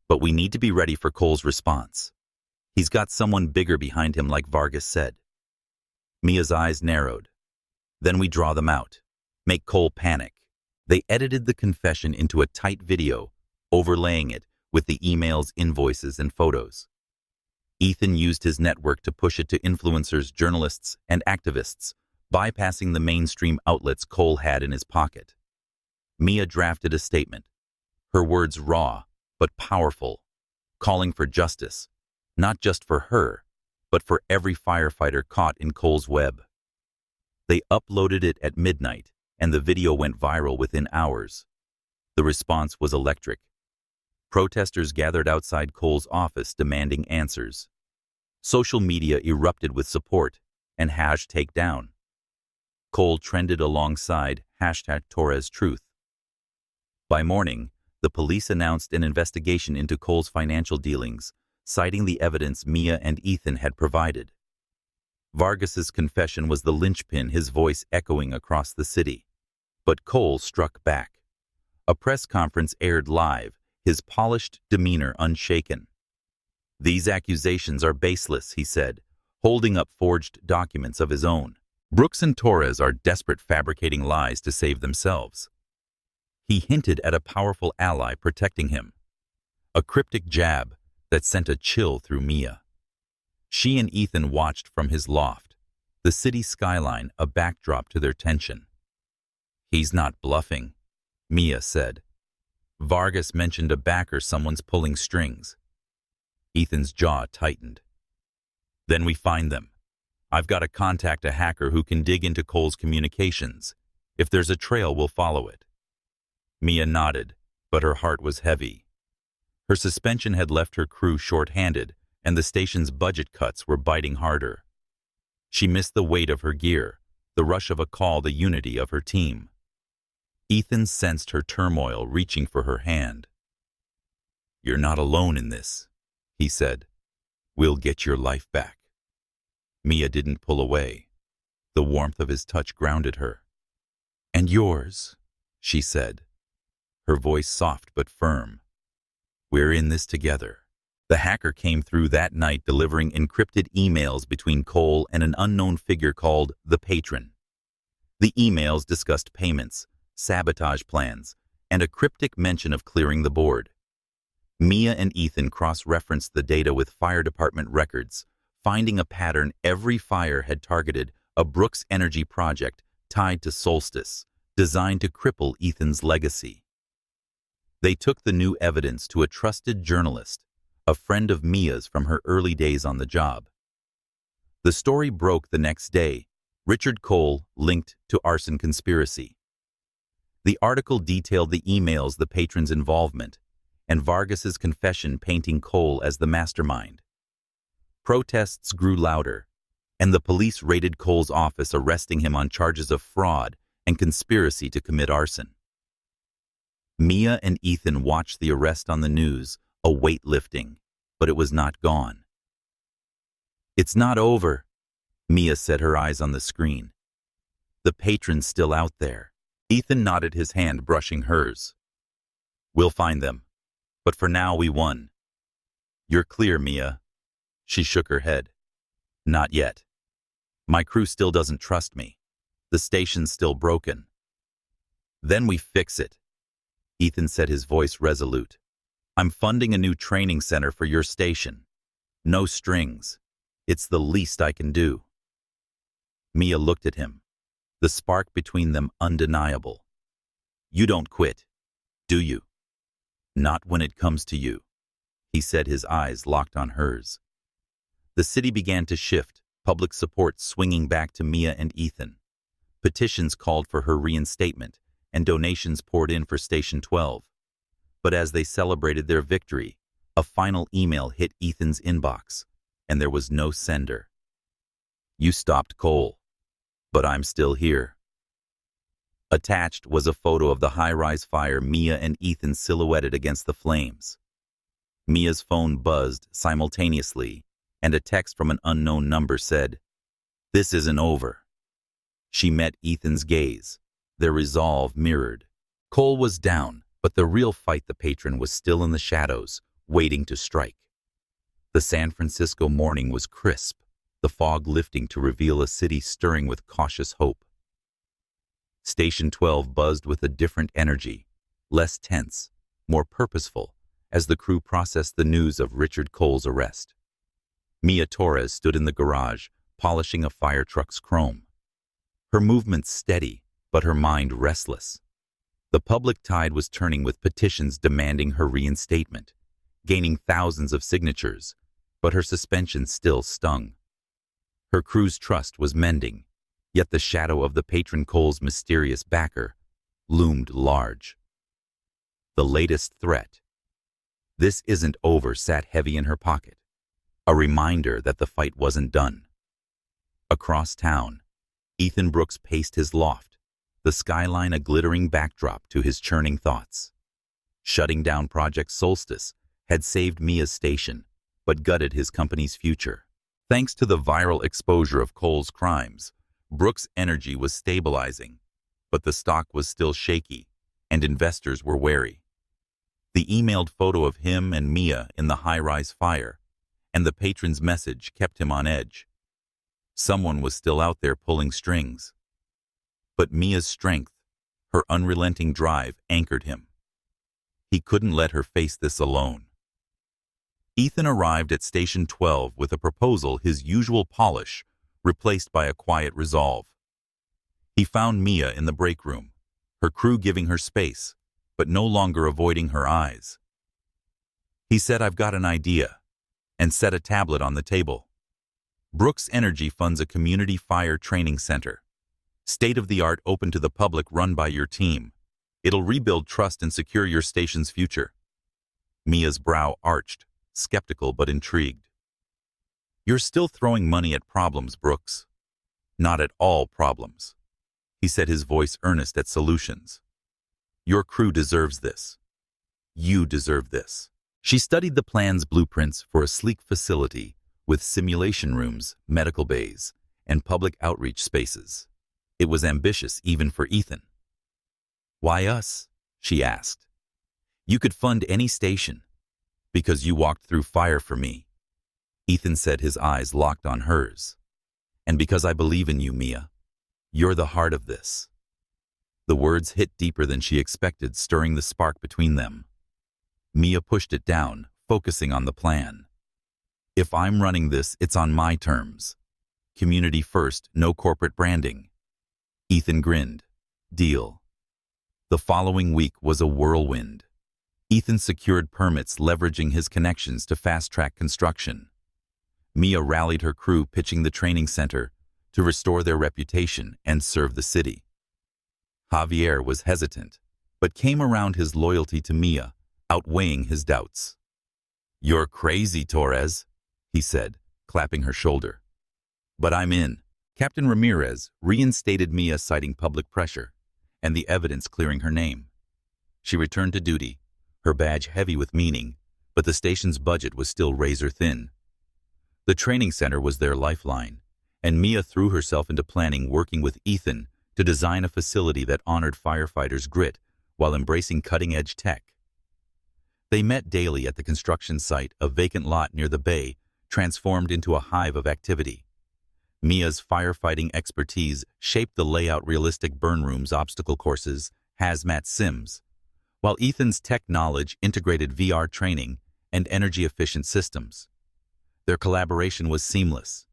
But we need to be ready for Cole's response. He's got someone bigger behind him, like Vargas said." Mia's eyes narrowed. "Then we draw them out. Make Cole panic." They edited the confession into a tight video, overlaying it with the emails, invoices, and photos. Ethan used his network to push it to influencers, journalists, and activists, bypassing the mainstream outlets Cole had in his pocket. Mia drafted a statement, her words raw but powerful, calling for justice, not just for her, but for every firefighter caught in Cole's web. They uploaded it at midnight, and the video went viral within hours. The response was electric. Protesters gathered outside Cole's office demanding answers. Social media erupted with support and #takedown. Cole trended alongside #TorresTruth. By morning, the police announced an investigation into Cole's financial dealings, citing the evidence Mia and Ethan had provided. Vargas's confession was the linchpin, his voice echoing across the city. But Cole struck back. A press conference aired live, his polished demeanor unshaken. "These accusations are baseless," he said, holding up forged documents of his own. "Brooks and Torres are desperate, fabricating lies to save themselves." He hinted at a powerful ally protecting him. A cryptic jab that sent a chill through Mia. She and Ethan watched from his loft, the city skyline a backdrop to their tension. "He's not bluffing," Mia said. "Vargas mentioned a backer, someone's pulling strings." Ethan's jaw tightened. "Then we find them. I've got to contact a hacker who can dig into Cole's communications. If there's a trail, we'll follow it." Mia nodded, but her heart was heavy. Her suspension had left her crew short-handed, and the station's budget cuts were biting harder. She missed the weight of her gear, the rush of a call, the unity of her team. Ethan sensed her turmoil, reaching for her hand. "You're not alone in this," he said. "We'll get your life back." Mia didn't pull away. The warmth of his touch grounded her. "And yours," she said, her voice soft but firm. "We're in this together." The hacker came through that night, delivering encrypted emails between Cole and an unknown figure called the Patron. The emails discussed payments, sabotage plans, and a cryptic mention of clearing the board. Mia and Ethan cross-referenced the data with fire department records, finding a pattern. Every fire had targeted a Brooks energy project tied to Solstice, designed to cripple Ethan's legacy. They took the new evidence to a trusted journalist, a friend of Mia's from her early days on the job. The story broke the next day. Richard Cole linked to arson conspiracy. The article detailed the emails, the Patron's involvement, and Vargas's confession, painting Cole as the mastermind. Protests grew louder, and the police raided Cole's office, arresting him on charges of fraud and conspiracy to commit arson. Mia and Ethan watched the arrest on the news, a weight lifting, but it was not gone. "It's not over," Mia said, her eyes on the screen. "The Patron's still out there." Ethan nodded, his hand brushing hers. We'll find them. But for now, we won. You're clear, Mia. She shook her head. Not yet. My crew still doesn't trust me. The station's still broken. Then we fix it. Ethan said, his voice resolute. I'm funding a new training center for your station. No strings. It's the least I can do. Mia looked at him, the spark between them undeniable. You don't quit, do you? Not when it comes to you, he said, his eyes locked on hers. The city began to shift, public support swinging back to Mia and Ethan. Petitions called for her reinstatement, and donations poured in for Station 12. But as they celebrated their victory, a final email hit Ethan's inbox, and there was no sender. You stopped Cole, but I'm still here. Attached was a photo of the high-rise fire Mia and Ethan silhouetted against the flames. Mia's phone buzzed simultaneously, and a text from an unknown number said, "This isn't over." She met Ethan's gaze, their resolve mirrored. Cole was down, but the real fight, the Patron, was still in the shadows, waiting to strike. The San Francisco morning was crisp, the fog lifting to reveal a city stirring with cautious hope. Station 12 buzzed with a different energy, less tense, more purposeful, as the crew processed the news of Richard Cole's arrest. Mia Torres stood in the garage, polishing a fire truck's chrome. Her movements steady, but her mind restless. The public tide was turning with petitions demanding her reinstatement, gaining thousands of signatures, but her suspension still stung. Her crew's trust was mending, yet the shadow of the Patron Cole's mysterious backer loomed large. The latest threat. This isn't over sat heavy in her pocket, a reminder that the fight wasn't done. Across town, Ethan Brooks paced his loft, the skyline a glittering backdrop to his churning thoughts. Shutting down Project Solstice had saved Mia's station, but gutted his company's future. Thanks to the viral exposure of Cole's crimes, Brooks' energy was stabilizing, but the stock was still shaky, and investors were wary. The emailed photo of him and Mia in the high-rise fire, and the Patron's message kept him on edge. Someone was still out there pulling strings. But Mia's strength, her unrelenting drive, anchored him. He couldn't let her face this alone. Ethan arrived at Station 12 with a proposal, his usual polish, replaced by a quiet resolve. He found Mia in the break room, her crew giving her space, but no longer avoiding her eyes. He said, "I've got an idea," and set a tablet on the table. Brooks Energy funds a community fire training center. State-of-the-art, open to the public, run by your team. It'll rebuild trust and secure your station's future. Mia's brow arched, skeptical but intrigued. You're still throwing money at problems, Brooks. Not at all problems, he said, his voice earnest at solutions. Your crew deserves this. You deserve this. She studied the plan's blueprints for a sleek facility with simulation rooms, medical bays, and public outreach spaces. It was ambitious even for Ethan. Why us? She asked. You could fund any station. Because you walked through fire for me, Ethan said, his eyes locked on hers. And because I believe in you, Mia. You're the heart of this. The words hit deeper than she expected, stirring the spark between them. Mia pushed it down, focusing on the plan. If I'm running this, it's on my terms. Community first, no corporate branding. Ethan grinned. Deal. The following week was a whirlwind. Ethan secured permits, leveraging his connections to fast-track construction. Mia rallied her crew, pitching the training center to restore their reputation and serve the city. Javier was hesitant, but came around, his loyalty to Mia outweighing his doubts. You're crazy, Torres, he said, clapping her shoulder. But I'm in. Captain Ramirez reinstated Mia, citing public pressure and the evidence clearing her name. She returned to duty, her badge heavy with meaning, but the station's budget was still razor-thin. The training center was their lifeline, and Mia threw herself into planning, working with Ethan to design a facility that honored firefighters' grit while embracing cutting-edge tech. They met daily at the construction site, a vacant lot near the bay, transformed into a hive of activity. Mia's firefighting expertise shaped the layout realistic burn rooms, obstacle courses, hazmat sims, while Ethan's tech knowledge integrated VR training and energy-efficient systems. Their collaboration was seamless,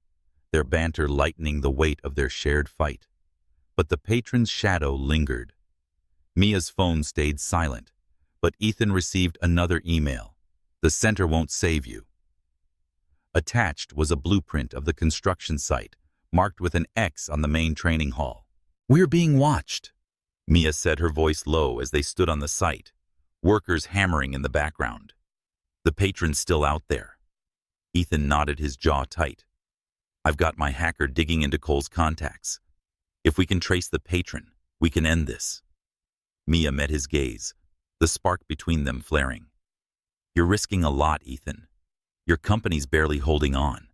their banter lightening the weight of their shared fight. But the patron's shadow lingered. Mia's phone stayed silent, but Ethan received another email. "The center won't save you." Attached was a blueprint of the construction site, marked with an X on the main training hall. "We're being watched," Mia said, her voice low as they stood on the site, workers hammering in the background. "The patron's still out there." Ethan nodded, his jaw tight. "I've got my hacker digging into Cole's contacts. If we can trace the patron, we can end this." Mia met his gaze, the spark between them flaring. "You're risking a lot, Ethan. Your company's barely holding on."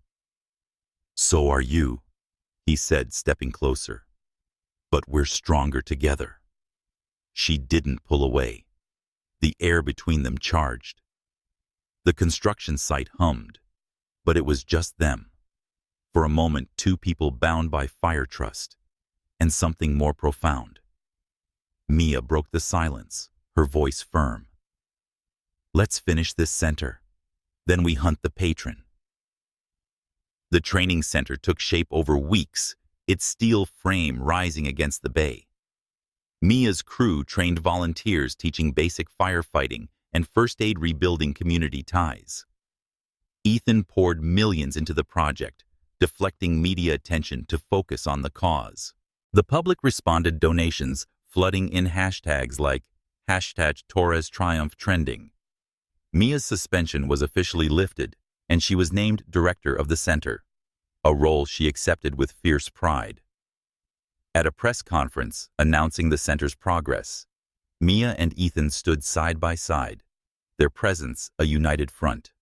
"So are you," he said, stepping closer. "But we're stronger together." She didn't pull away. The air between them charged. The construction site hummed, but it was just them. For a moment, two people bound by fire trust, and something more profound. Mia broke the silence, her voice firm. "Let's finish this center. Then we hunt the patron." The training center took shape over weeks, its steel frame rising against the bay. Mia's crew trained volunteers teaching basic firefighting and first aid, rebuilding community ties. Ethan poured millions into the project, deflecting media attention to focus on the cause. The public responded, donations flooding in, hashtags like #Torres Triumph trending. Mia's suspension was officially lifted, and she was named director of the center, a role she accepted with fierce pride. At a press conference announcing the center's progress, Mia and Ethan stood side by side, their presence a united front.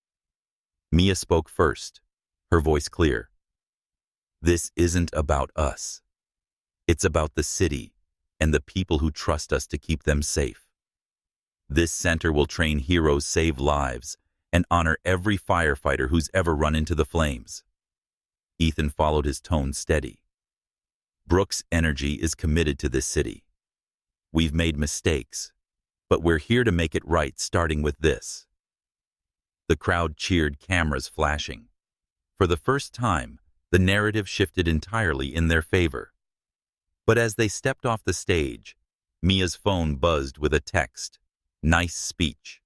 Mia spoke first, her voice clear. "This isn't about us. It's about the city and the people who trust us to keep them safe. This center will train heroes, save lives, and honor every firefighter who's ever run into the flames." Ethan followed, his tone steady. "Brooks Energy is committed to this city. We've made mistakes, but we're here to make it right, starting with this." The crowd cheered, cameras flashing. For the first time, the narrative shifted entirely in their favor. But as they stepped off the stage, Mia's phone buzzed with a text. "Nice speech.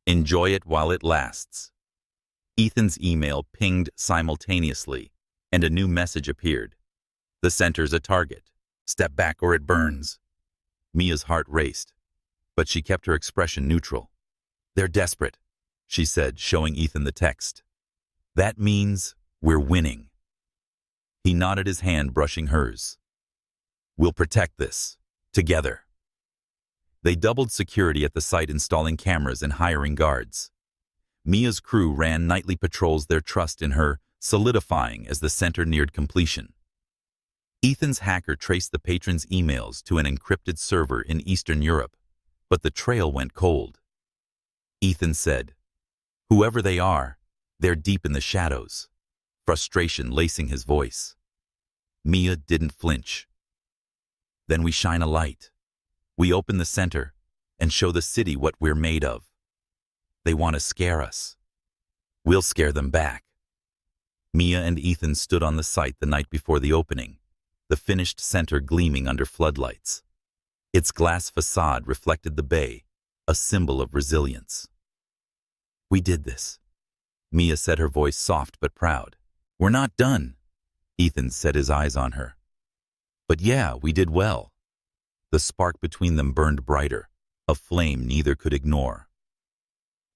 Enjoy it while it lasts." Ethan's email pinged simultaneously, and a new message appeared. "The center's a target. Step back or it burns." Mia's heart raced, but she kept her expression neutral. "They're desperate," she said, showing Ethan the text. "That means we're winning." He nodded, his hand brushing hers. "We'll protect this, together." They doubled security at the site, installing cameras and hiring guards. Mia's crew ran nightly patrols, their trust in her solidifying as the center neared completion. Ethan's hacker traced the patron's emails to an encrypted server in Eastern Europe, but the trail went cold. Ethan said, "Whoever they are, they're deep in the shadows," frustration lacing his voice. Mia didn't flinch. "Then we shine a light. We open the center and show the city what we're made of. They want to scare us. We'll scare them back." Mia and Ethan stood on the site the night before the opening, the finished center gleaming under floodlights. Its glass facade reflected the bay, a symbol of resilience. "We did this," Mia said, her voice soft but proud. "We're not done," Ethan set, his eyes on her. "But yeah, we did well." The spark between them burned brighter, a flame neither could ignore.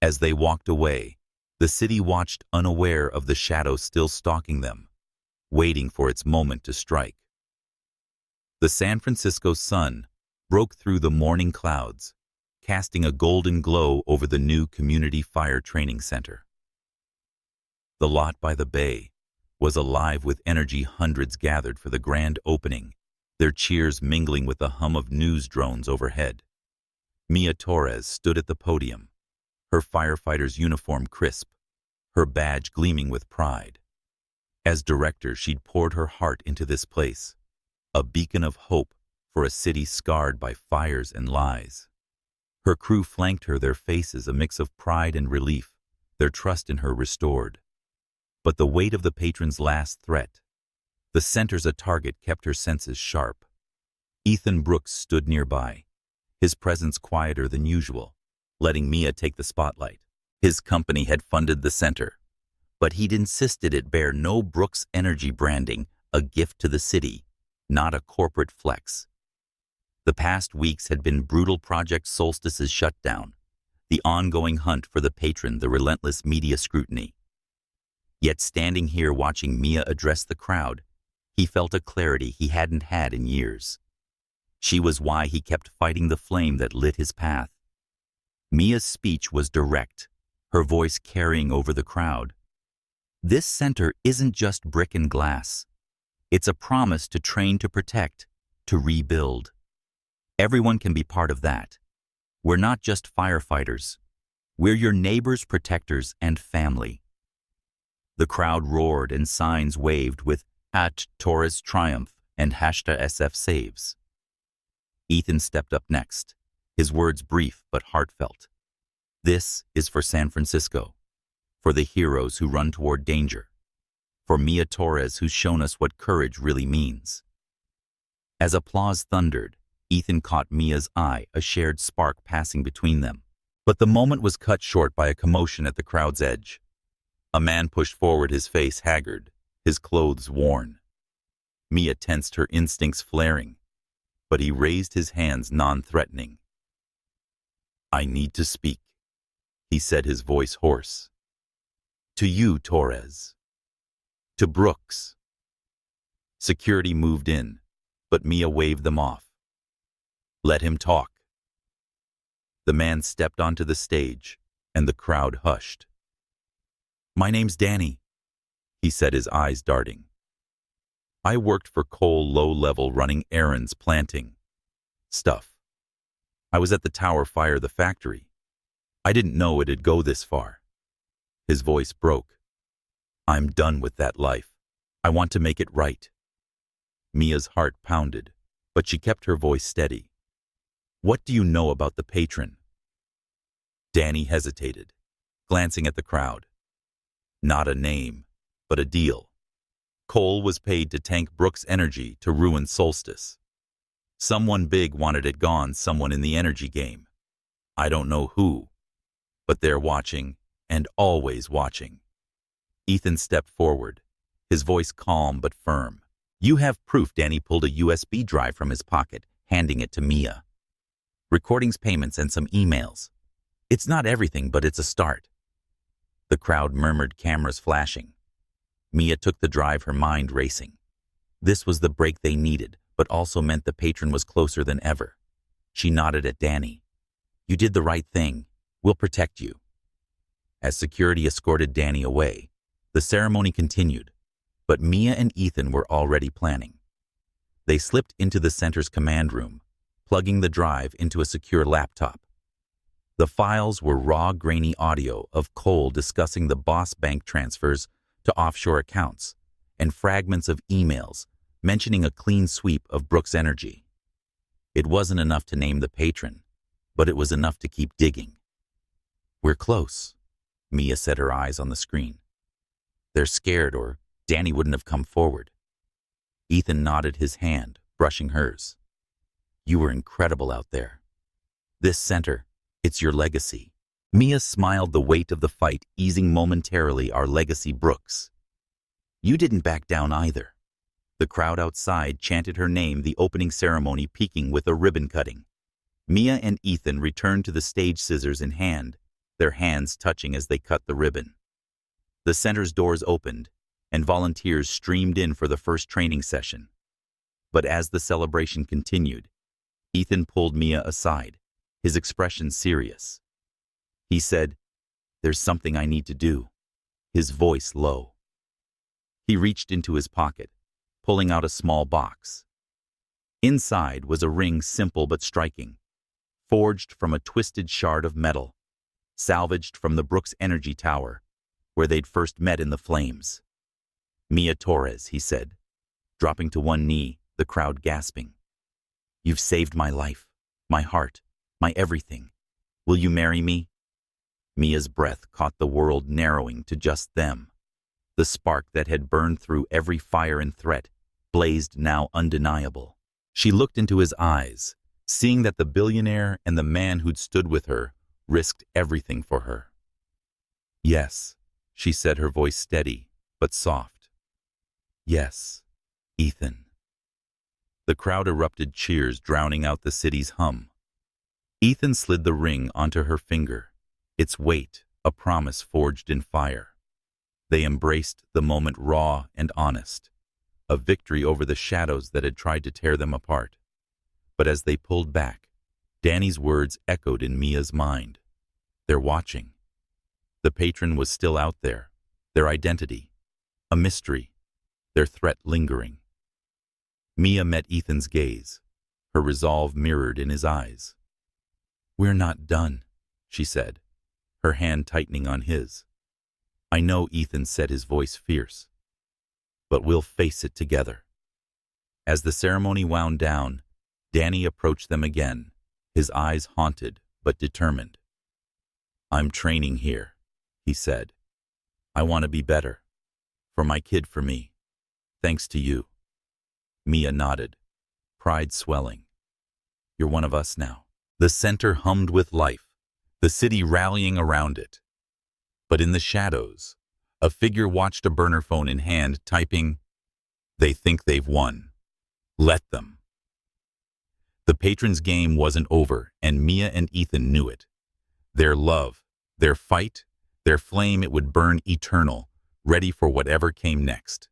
As they walked away, the city watched, unaware of the shadow still stalking them, waiting for its moment to strike. The San Francisco sun broke through the morning clouds, casting a golden glow over the new community fire training center. The lot by the bay was alive with energy. Hundreds gathered for the grand opening, their cheers mingling with the hum of news drones overhead. Mia Torres stood at the podium, her firefighter's uniform crisp, her badge gleaming with pride. As director, she'd poured her heart into this place, a beacon of hope for a city scarred by fires and lies. Her crew flanked her, their faces a mix of pride and relief, their trust in her restored. But the weight of the patron's last threat, the center's a target, kept her senses sharp. Ethan Brooks stood nearby, his presence quieter than usual, letting Mia take the spotlight. His company had funded the center, but he'd insisted it bear no Brooks Energy branding, a gift to the city, not a corporate flex. The past weeks had been brutal. Project Solstice's shutdown, the ongoing hunt for the patron, the relentless media scrutiny. Yet standing here watching Mia address the crowd, he felt a clarity he hadn't had in years. She was why he kept fighting the flame that lit his path. Mia's speech was direct, her voice carrying over the crowd. This center isn't just brick and glass. It's a promise to train to protect, to rebuild. Everyone can be part of that. We're not just firefighters. We're your neighbors, protectors, and family. The crowd roared and signs waved with Mia Torres triumph and #SF saves. Ethan stepped up next, his words brief but heartfelt. This is for San Francisco, for the heroes who run toward danger, for Mia Torres, who's shown us what courage really means. As applause thundered, Ethan caught Mia's eye, a shared spark passing between them. But the moment was cut short by a commotion at the crowd's edge. A man pushed forward, his face haggard, his clothes worn. Mia tensed, her instincts flaring, but he raised his hands, non-threatening. "I need to speak," he said, his voice hoarse. "To you, Torres. To Brooks." Security moved in, but Mia waved them off. "Let him talk." The man stepped onto the stage, and the crowd hushed. "My name's Danny," he said, his eyes darting. "I worked for Cole low-level, running errands, planting stuff. I was at the tower fire, the factory. I didn't know it'd go this far." His voice broke. "I'm done with that life. I want to make it right." Mia's heart pounded, but she kept her voice steady. "What do you know about the patron?" Danny hesitated, glancing at the crowd. Not a name, but a deal. Cole was paid to tank Brooks Energy to ruin Solstice. Someone big wanted it gone, someone in the energy game. I don't know who, but they're watching, and always watching. Ethan stepped forward, his voice calm but firm. "You have proof." Danny pulled a USB drive from his pocket, handing it to Mia. "Recordings, payments, and some emails. It's not everything, but it's a start." The crowd murmured, cameras flashing. Mia took the drive, her mind racing. This was the break they needed, but also meant the patron was closer than ever. She nodded at Danny. "You did the right thing. We'll protect you." As security escorted Danny away, the ceremony continued, but Mia and Ethan were already planning. They slipped into the center's command room, plugging the drive into a secure laptop. The files were raw, grainy audio of Cole discussing the boss bank transfers to offshore accounts, and fragments of emails mentioning a clean sweep of Brooks Energy. It wasn't enough to name the patron, but it was enough to keep digging. "We're close," Mia said, her eyes on the screen. "They're scared, or Danny wouldn't have come forward." Ethan nodded, his hand brushing hers. "You were incredible out there. This center, it's your legacy." Mia smiled, the weight of the fight easing momentarily. "Our legacy, Brooks. You didn't back down either." The crowd outside chanted her name, the opening ceremony peaking with a ribbon cutting. Mia and Ethan returned to the stage, scissors in hand, their hands touching as they cut the ribbon. The center's doors opened, and volunteers streamed in for the first training session. But as the celebration continued, Ethan pulled Mia aside, his expression serious. He said, "There's something I need to do," his voice low. He reached into his pocket, pulling out a small box. Inside was a ring, simple but striking, forged from a twisted shard of metal. salvaged from the Brooks Energy Tower, where they'd first met in the flames. "Mia Torres," he said, dropping to one knee, the crowd gasping. "You've saved my life, my heart, my everything. Will you marry me?" Mia's breath caught the world narrowing to just them. The spark that had burned through every fire and threat blazed now undeniable. She looked into his eyes, seeing that the billionaire and the man who'd stood with her risked everything for her. "Yes," she said, her voice steady but soft. "Yes, Ethan." The crowd erupted cheers, drowning out the city's hum. Ethan slid the ring onto her finger, its weight a promise forged in fire. They embraced the moment raw and honest, a victory over the shadows that had tried to tear them apart. But as they pulled back, Danny's words echoed in Mia's mind. They're watching. The patron was still out there, their identity, a mystery, their threat lingering. Mia met Ethan's gaze, her resolve mirrored in his eyes. "We're not done," she said, her hand tightening on his. "I know," Ethan said, his voice fierce, "but we'll face it together." As the ceremony wound down, Danny approached them again, his eyes haunted but determined. "I'm training here," he said. "I want to be better. For my kid, for me. Thanks to you." Mia nodded, pride swelling. "You're one of us now." The center hummed with life, the city rallying around it. But in the shadows, a figure watched, a burner phone in hand, typing, "They think they've won. Let them." The patron's game wasn't over, and Mia and Ethan knew it. Their love, their fight, their flame, it would burn eternal, ready for whatever came next.